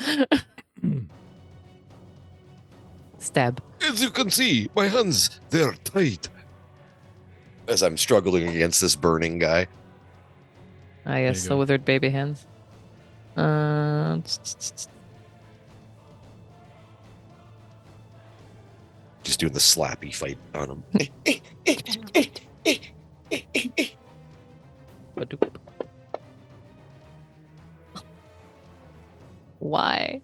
Stab. As you can see, my hands, they're tight. As I'm struggling against this burning guy. Ah, yes, the withered baby hands. Just doing the slappy fight on him. Why?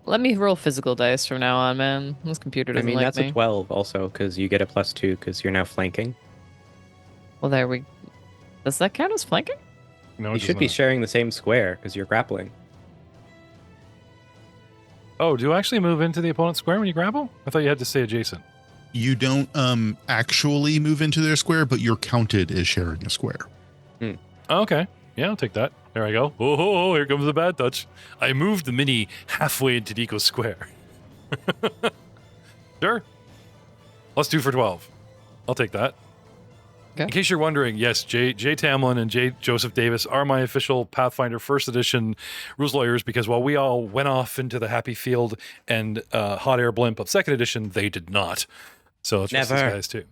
Let me roll physical dice from now on, man. This computer doesn't like that's me. a 12 also, because you get a +2 because you're now flanking. Well, there we... Does that count as flanking? No, You should be sharing the same square because you're grappling. Oh, do you actually move into the opponent's square when you grapple? I thought you had to stay adjacent. You don't actually move into their square, but you're counted as sharing a square. Oh, okay. Yeah, I'll take that. There I go. Oh, here comes the bad touch. I moved the mini halfway into Nico's square. Sure. +2 for 12. I'll take that. In case you're wondering, yes, J. Tamlin and J. Joseph Davis are my official Pathfinder First Edition rules lawyers, because while we all went off into the happy field and hot air blimp of Second Edition, they did not. So it's just these Never. guys too.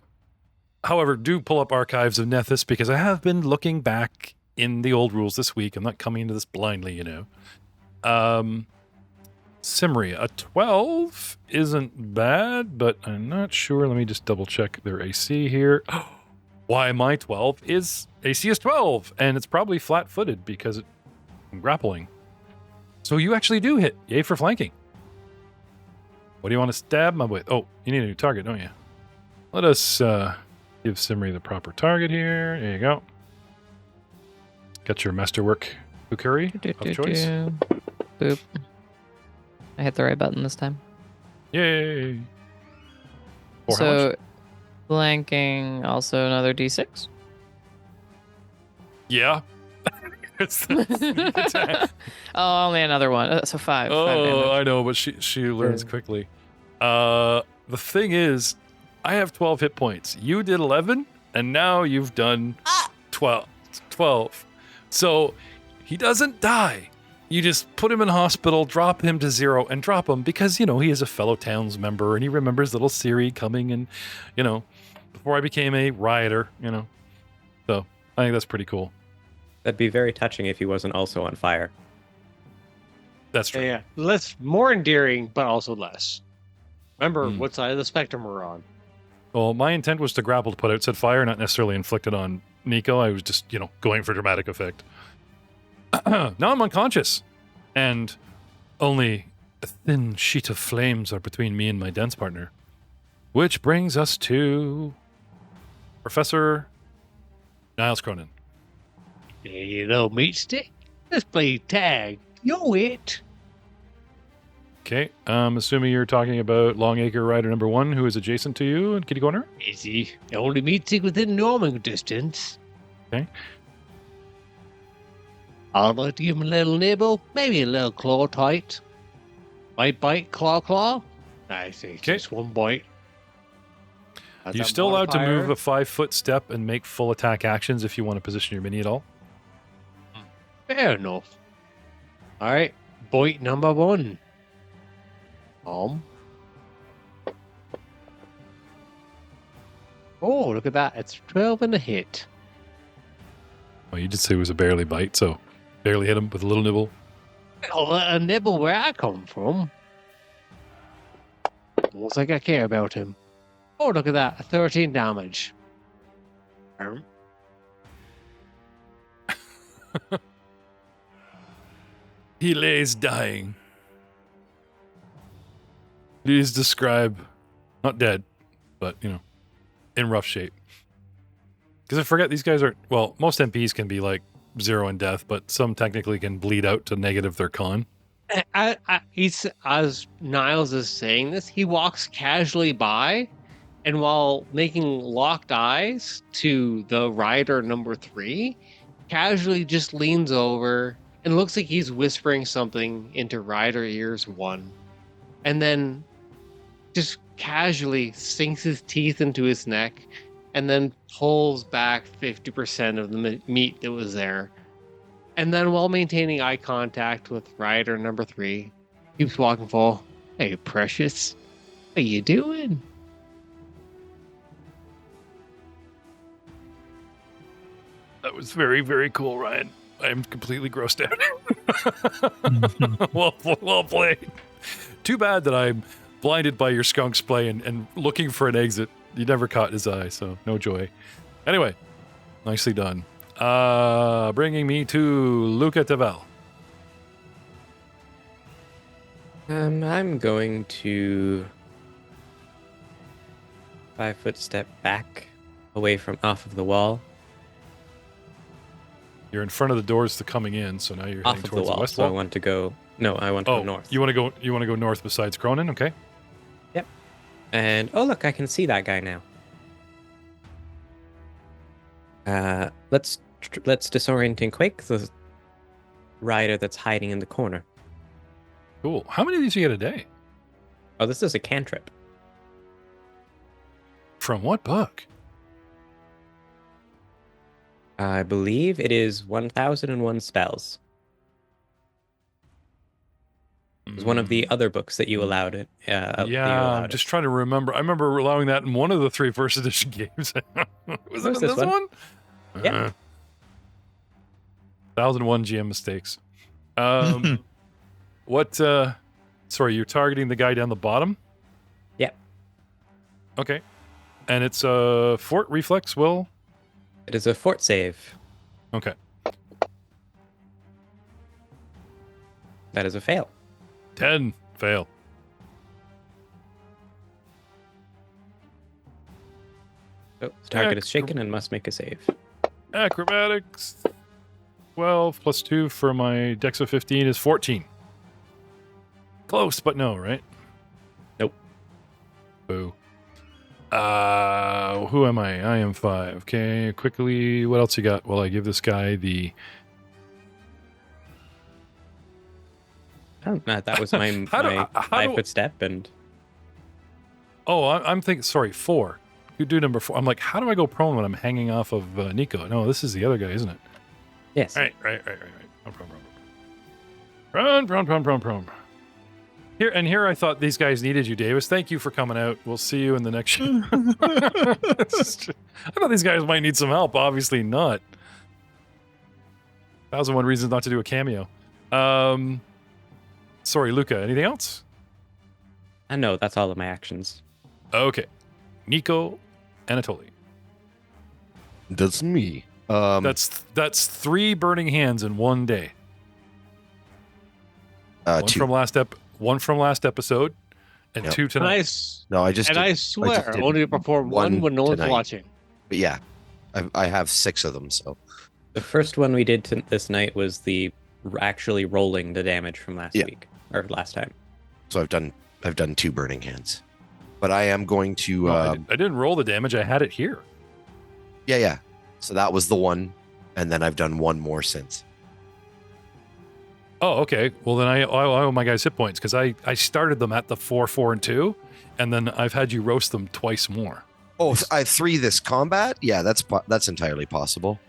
However, do pull up archives of Nethys, because I have been looking back in the old rules this week. I'm not coming into this blindly, you know. Simri, a 12 isn't bad, but I'm not sure. Let me just double check their AC here. Why my 12 is AC is 12, and it's probably flat-footed because it's grappling. So you actually do hit. Yay for flanking. What do you want to stab my with? Oh, you need a new target, don't you? Let us give Simri the proper target here. There you go. Got your masterwork kukuri of choice. Boop. I hit the right button this time. Yay! For how So, much? flanking, also another d6. Yeah. It's the sneak attack. Oh, only another one. So 5. 5 Oh, damage. I know, but she learns quickly. The thing is, I have 12 hit points. You did 11, and now you've done 12. So he doesn't die. You just put him in hospital, drop him to 0, and drop him because, you know, he is a fellow towns member, and he remembers little Siri coming and, you know, before I became a rioter, you know. So I think that's pretty cool. That'd be very touching if he wasn't also on fire. That's true. Yeah, more endearing, but also less. Remember Hmm. what side of the spectrum we're on. Well, my intent was to grapple to put out said fire, not necessarily inflict it on Nico. I was just, you know, going for dramatic effect. Now I'm unconscious, and only a thin sheet of flames are between me and my dance partner. Which brings us to Professor Niles Cronin. There you go, meat stick. Let's play tag. You're it. Okay, I'm assuming you're talking about Longacre Rider number 1, who is adjacent to you in Kitty Corner? Is he the only meat stick within norming distance? Okay. I'd like to give him a little nibble, maybe a little claw tight. Bite, claw. I think Okay. just one bite. Has You're that still allowed to modifier? move a 5-foot step and make full attack actions if you want to position your mini at all. Fair enough. All right, bite number 1. Oh, look at that. It's 12 and a hit. Well, you did say it was a barely bite, so barely hit him with a little nibble. I'll let a nibble where I come from. Almost like I care about him. Oh, look at that. 13 damage. He lays dying. Please describe, not dead, but, you know, in rough shape. Because I forget these guys are, well, most MPs can be like 0 in death, but some technically can bleed out to negative their con. He's, as Niles is saying this, he walks casually by, and while making locked eyes to the rider number 3, casually just leans over and looks like he's whispering something into rider ears 1, and then just casually sinks his teeth into his neck and then pulls back 50% of the meat that was there. And then while maintaining eye contact with rider number 3, keeps walking forward. Hey, precious. How you doing? That was very, very cool, Ryan. I'm completely grossed out. well played. Too bad that I'm blinded by your skunk splay and looking for an exit. You never caught his eye, so no joy. Anyway, nicely done. Bringing me to Luca Tavel. I'm going to 5-foot step back away from off of the wall. You're in front of the doors to coming in, so now you're Off heading of the towards the wall. west So I wall. want to go. No, I want to go north. You want to go north besides Cronin, okay? And oh look, I can see that guy now. Let's disorient and quake the rider that's hiding in the corner. Cool. How many of these do you get a day? Oh, this is a cantrip. From what book? I believe it is 1001 spells. It was one of the other books that you allowed it. I'm just trying to remember. I remember allowing that in one of the 3 first edition games. Was it in this one? Yeah. 1001 GM mistakes. What? Sorry, you're targeting the guy down the bottom? Yeah. Okay. And it's a fort reflex, will? It is a fort save. Okay. That is a fail. 10. Fail. So the target is shaken and must make a save. Acrobatics. 12 plus 2 for my dex of 15 is 14. Close, but no, right? Nope. Boo. Who am I? I am 5. Okay, quickly, what else you got? Well, I give this guy the... That was my 5-foot step, and... Oh, I'm thinking, sorry, 4. You do number 4. I'm like, how do I go prone when I'm hanging off of Nico? No, this is the other guy, isn't it? Yes. Right. Prone. Here I thought these guys needed you, Davis. Thank you for coming out. We'll see you in the next show. I thought these guys might need some help. Obviously not. 1001 reasons not to do a cameo. Sorry, Luca. Anything else? No, that's all of my actions. Okay. Nico, Anatoly. That's me. That's 3 burning hands in one day. One 2. from last episode, and Yep. 2 tonight. Nice. No, I just. And did- I swear, did only to perform one when no one's tonight. watching. But yeah, I have 6 of them. So The first one we did this night was the actually rolling the damage from last week or last time. I've done 2 burning hands, but I am going to. No, I didn't roll the damage. I had it here. Yeah. So that was the one, and then I've done 1 more since. Oh, okay. Well, then I owe my guys hit points because I started them at the 4, 4, and 2, and then I've had you roast them twice more. Oh, I have 3 this combat. Yeah, that's entirely possible.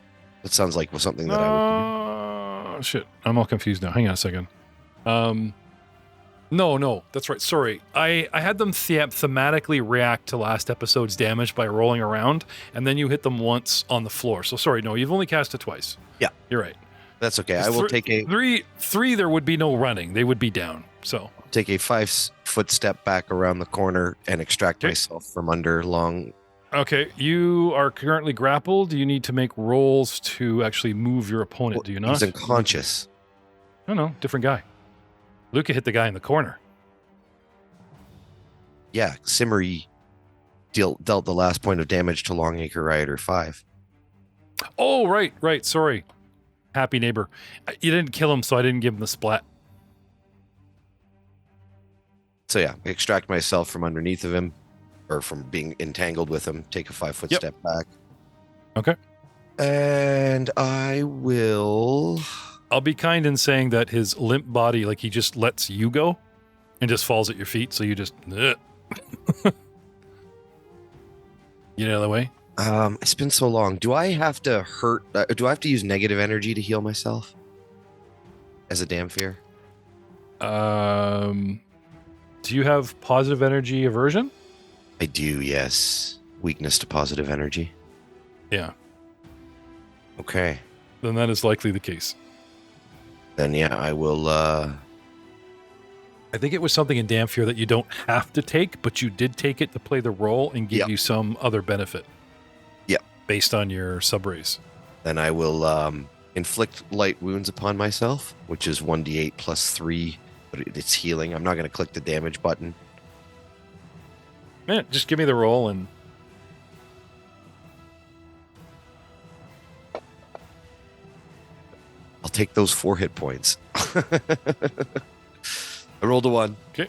That sounds like something that I would do. Shit. I'm all confused now. Hang on a second. No, that's right. Sorry. I had them thematically react to last episode's damage by rolling around, and then you hit them once on the floor. So sorry, no, you've only cast it twice. Yeah. You're right. That's okay. I will take a 3, there would be no running. They would be down. So 5-foot step back around the corner and extract myself from under long. Okay, you are currently grappled. You need to make rolls to actually move your opponent, do you not? He's unconscious. No, different guy. Luca hit the guy in the corner. Yeah, Simmery dealt the last point of damage to Longacre Rider 5. Oh, right. Sorry. Happy neighbor. You didn't kill him, so I didn't give him the splat. So yeah, extract myself from underneath of him, or from being entangled with him, take a 5-foot step back. Okay. And I will... I'll be kind in saying that his limp body, like he just lets you go and just falls at your feet, so you just... Get out of the way. It's been so long. Do I have to do I have to use negative energy to heal myself? As a damn fear? Do you have positive energy aversion? I do, yes. Weakness to positive energy. Yeah. Okay. Then that is likely the case. Then yeah, I will I think it was something in Damn Fear that you don't have to take, but you did take it to play the role and give you some other benefit. Yep. Based on your subrace. Then I will inflict light wounds upon myself, which is 1d8 plus 3, but it's healing. I'm not going to click the damage button. Man, just give me the roll and... I'll take those 4 hit points. I rolled a 1. Okay.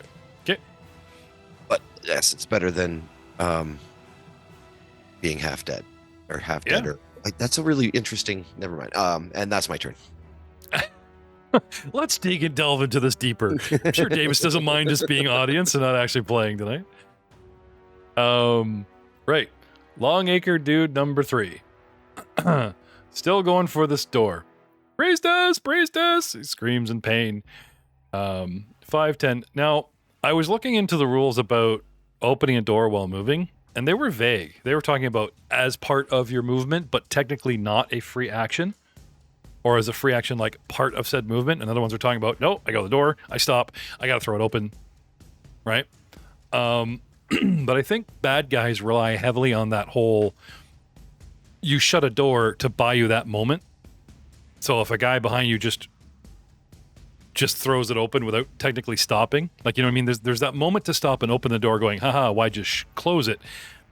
But yes, it's better than being half dead. Or half dead. Or, that's a really interesting... Never mind. And that's my turn. Let's dig and delve into this deeper. I'm sure Davis doesn't mind just being audience and not actually playing tonight. Right. Longacre dude number 3. Still going for this door. Priestess! Priestess! He screams in pain. 5, 10. Now, I was looking into the rules about opening a door while moving, and they were vague. They were talking about as part of your movement, but technically not a free action. Or as a free action, like part of said movement. And other ones are talking about, no, I go to the door, I stop, I gotta throw it open. Right? But I think bad guys rely heavily on that whole, you shut a door to buy you that moment. So if a guy behind you just throws it open without technically stopping, like, you know what I mean? There's that moment to stop and open the door going, haha, why just close it?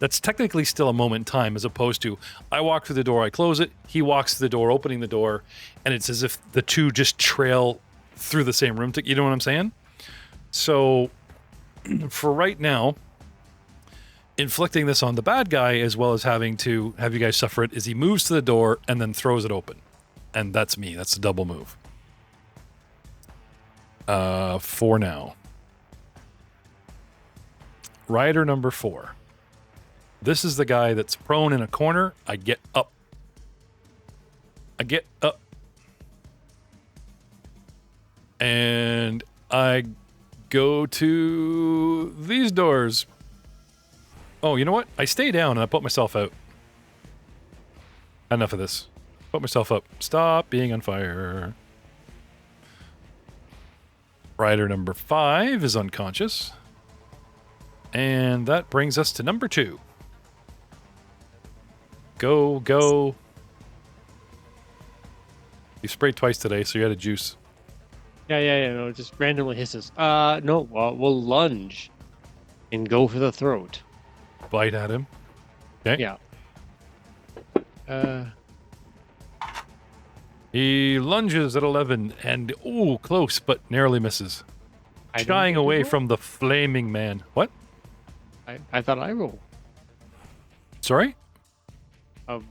That's technically still a moment in time, as opposed to, I walk through the door, I close it, he walks through the door, opening the door, and it's as if the two just trail through the same room. You know what I'm saying? So for right now, inflicting this on the bad guy, as well as having to have you guys suffer it, is he moves to the door and then throws it open. And that's me. That's a double move. For now. Rider number 4. This is the guy that's prone in a corner. I get up. And I go to these doors. Oh, you know what? I stay down and I put myself out. Enough of this. Put myself up. Stop being on fire. Rider number 5 is unconscious. And that brings us to number 2. Go. You sprayed twice today, so you had a juice. Yeah. No, it just randomly hisses. No, we'll lunge and go for the throat. Bite at him. Okay. Yeah. He lunges at 11 and, ooh, close, but narrowly misses. Shying away from the flaming man. What? I thought I rolled. Sorry? I've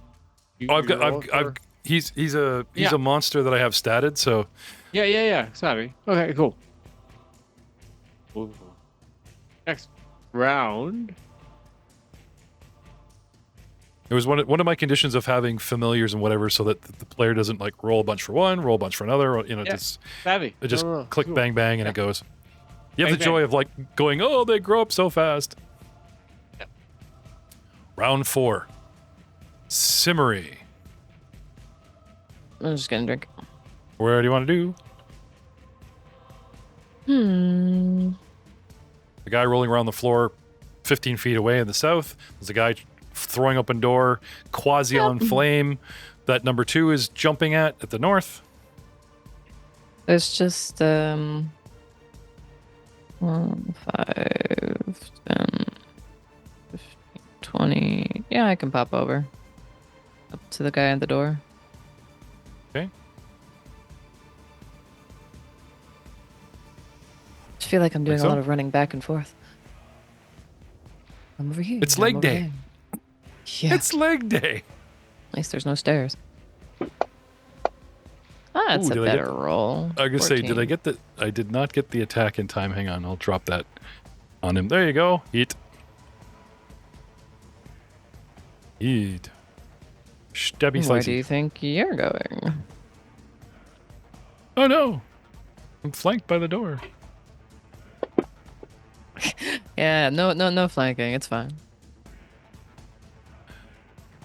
he's a monster that I have statted, so. Yeah. Sorry. Okay, cool. Ooh. Next round. It was one of my conditions of having familiars and whatever, so that the player doesn't like roll a bunch for one, roll a bunch for another. You know, just savvy. It just No, click, cool. bang, bang, and it goes. You have Bang, the joy of like going, oh, they grow up so fast. Yeah. Round 4. Simmery. I'm just gonna drink. Where do you want to do? The guy rolling around the floor 15 feet away in the south. There's a guy throwing open door, quasi on flame, that number 2 is jumping at the north. There's just 1, 5, 10, 15, 20. Yeah, I can pop over. Up to the guy at the door. Okay. I feel like I'm doing Like so? a lot of running back and forth. I'm over here. It's I'm leg over day. there. Yeah. It's leg day. At least there's no stairs. That's Ooh, a did I better get- roll. I was gonna say, did 14. I get the? I did not get the attack in time. Hang on, I'll drop that on him. There you go. Eat. Stabby Where do slicey. you think you're going? Oh no! I'm flanked by the door. Yeah, no flanking. It's fine.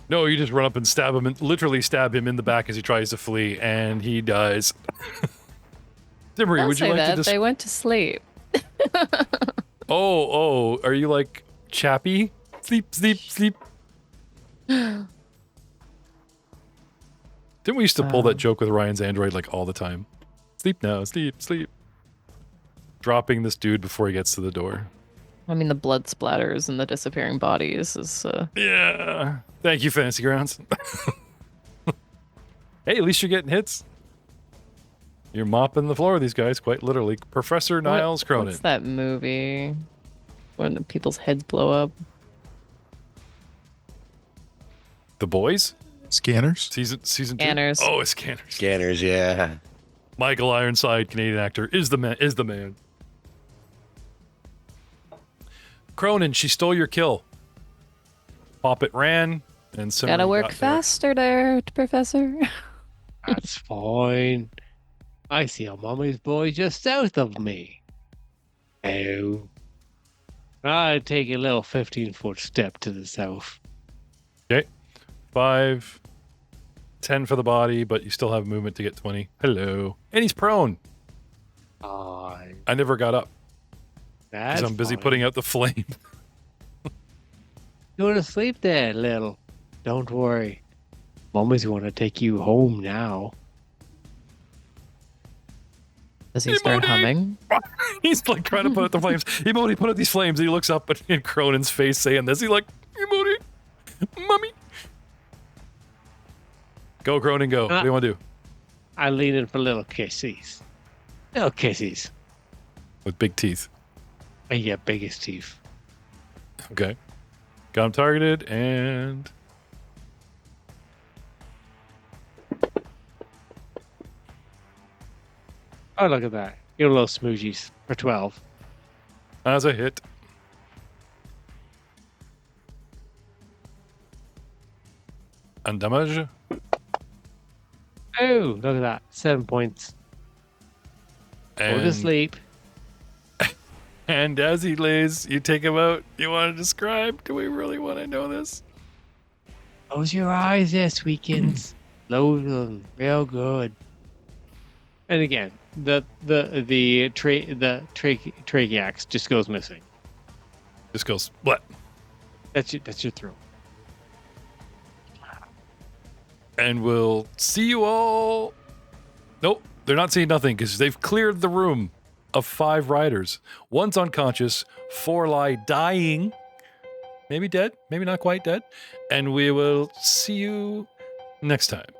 No, you just run up and stab him, and literally stab him in the back as he tries to flee, and he dies. Dimmery, Don't would you say like that. to just? They went to sleep. Oh, are you like Chappie? Sleep. Didn't we used to pull that joke with Ryan's android like all the time? Sleep now, sleep. Dropping this dude before he gets to the door. I mean, the blood splatters and the disappearing bodies is. Yeah. Thank you, Fantasy Grounds. Hey, at least you're getting hits. You're mopping the floor with these guys, quite literally. Professor Niles Cronin. What's that movie when the people's heads blow up? The Boys? Scanners. Season 2? Scanners. Oh, it's Scanners. Scanners, yeah. Michael Ironside, Canadian actor, is the man. Cronin, she stole your kill. Poppet ran. And Gotta Simmery work got there. faster there, Professor. That's fine. I see a mommy's boy just south of me. Oh. I'd take a little 15-foot step to the south. 5, 10 for the body, but you still have movement to get 20. Hello. And he's prone. Fine. I never got up That's because I'm busy fine. putting out the flame. Go to sleep there, little. Don't worry. Mommy's want to take you home now. Does he start Emoji. humming? He's like trying to put out the flames. Emoti, put out these flames. And he looks up in Cronin's face saying this. He's like, Emoti, mommy. Go, Cronin, go. What do you want to do? I lean in for little kissies. Little kissies. With big teeth. And your biggest teeth. Okay. Got him targeted and... Oh, look at that. Your little smoogies for 12. As a hit. And damage. Oh, look at that. 7 points. Go to sleep. And as he lays, you take him out. You want to describe? Do we really want to know this? Close your eyes there, sweetkins. Load them real good. And again, the tracheax just goes missing. Just goes, what? That's your throat. And we'll see you all. Nope, they're not seeing nothing because they've cleared the room of 5 riders. 1's unconscious, 4 lie dying. Maybe dead, maybe not quite dead. And we will see you next time.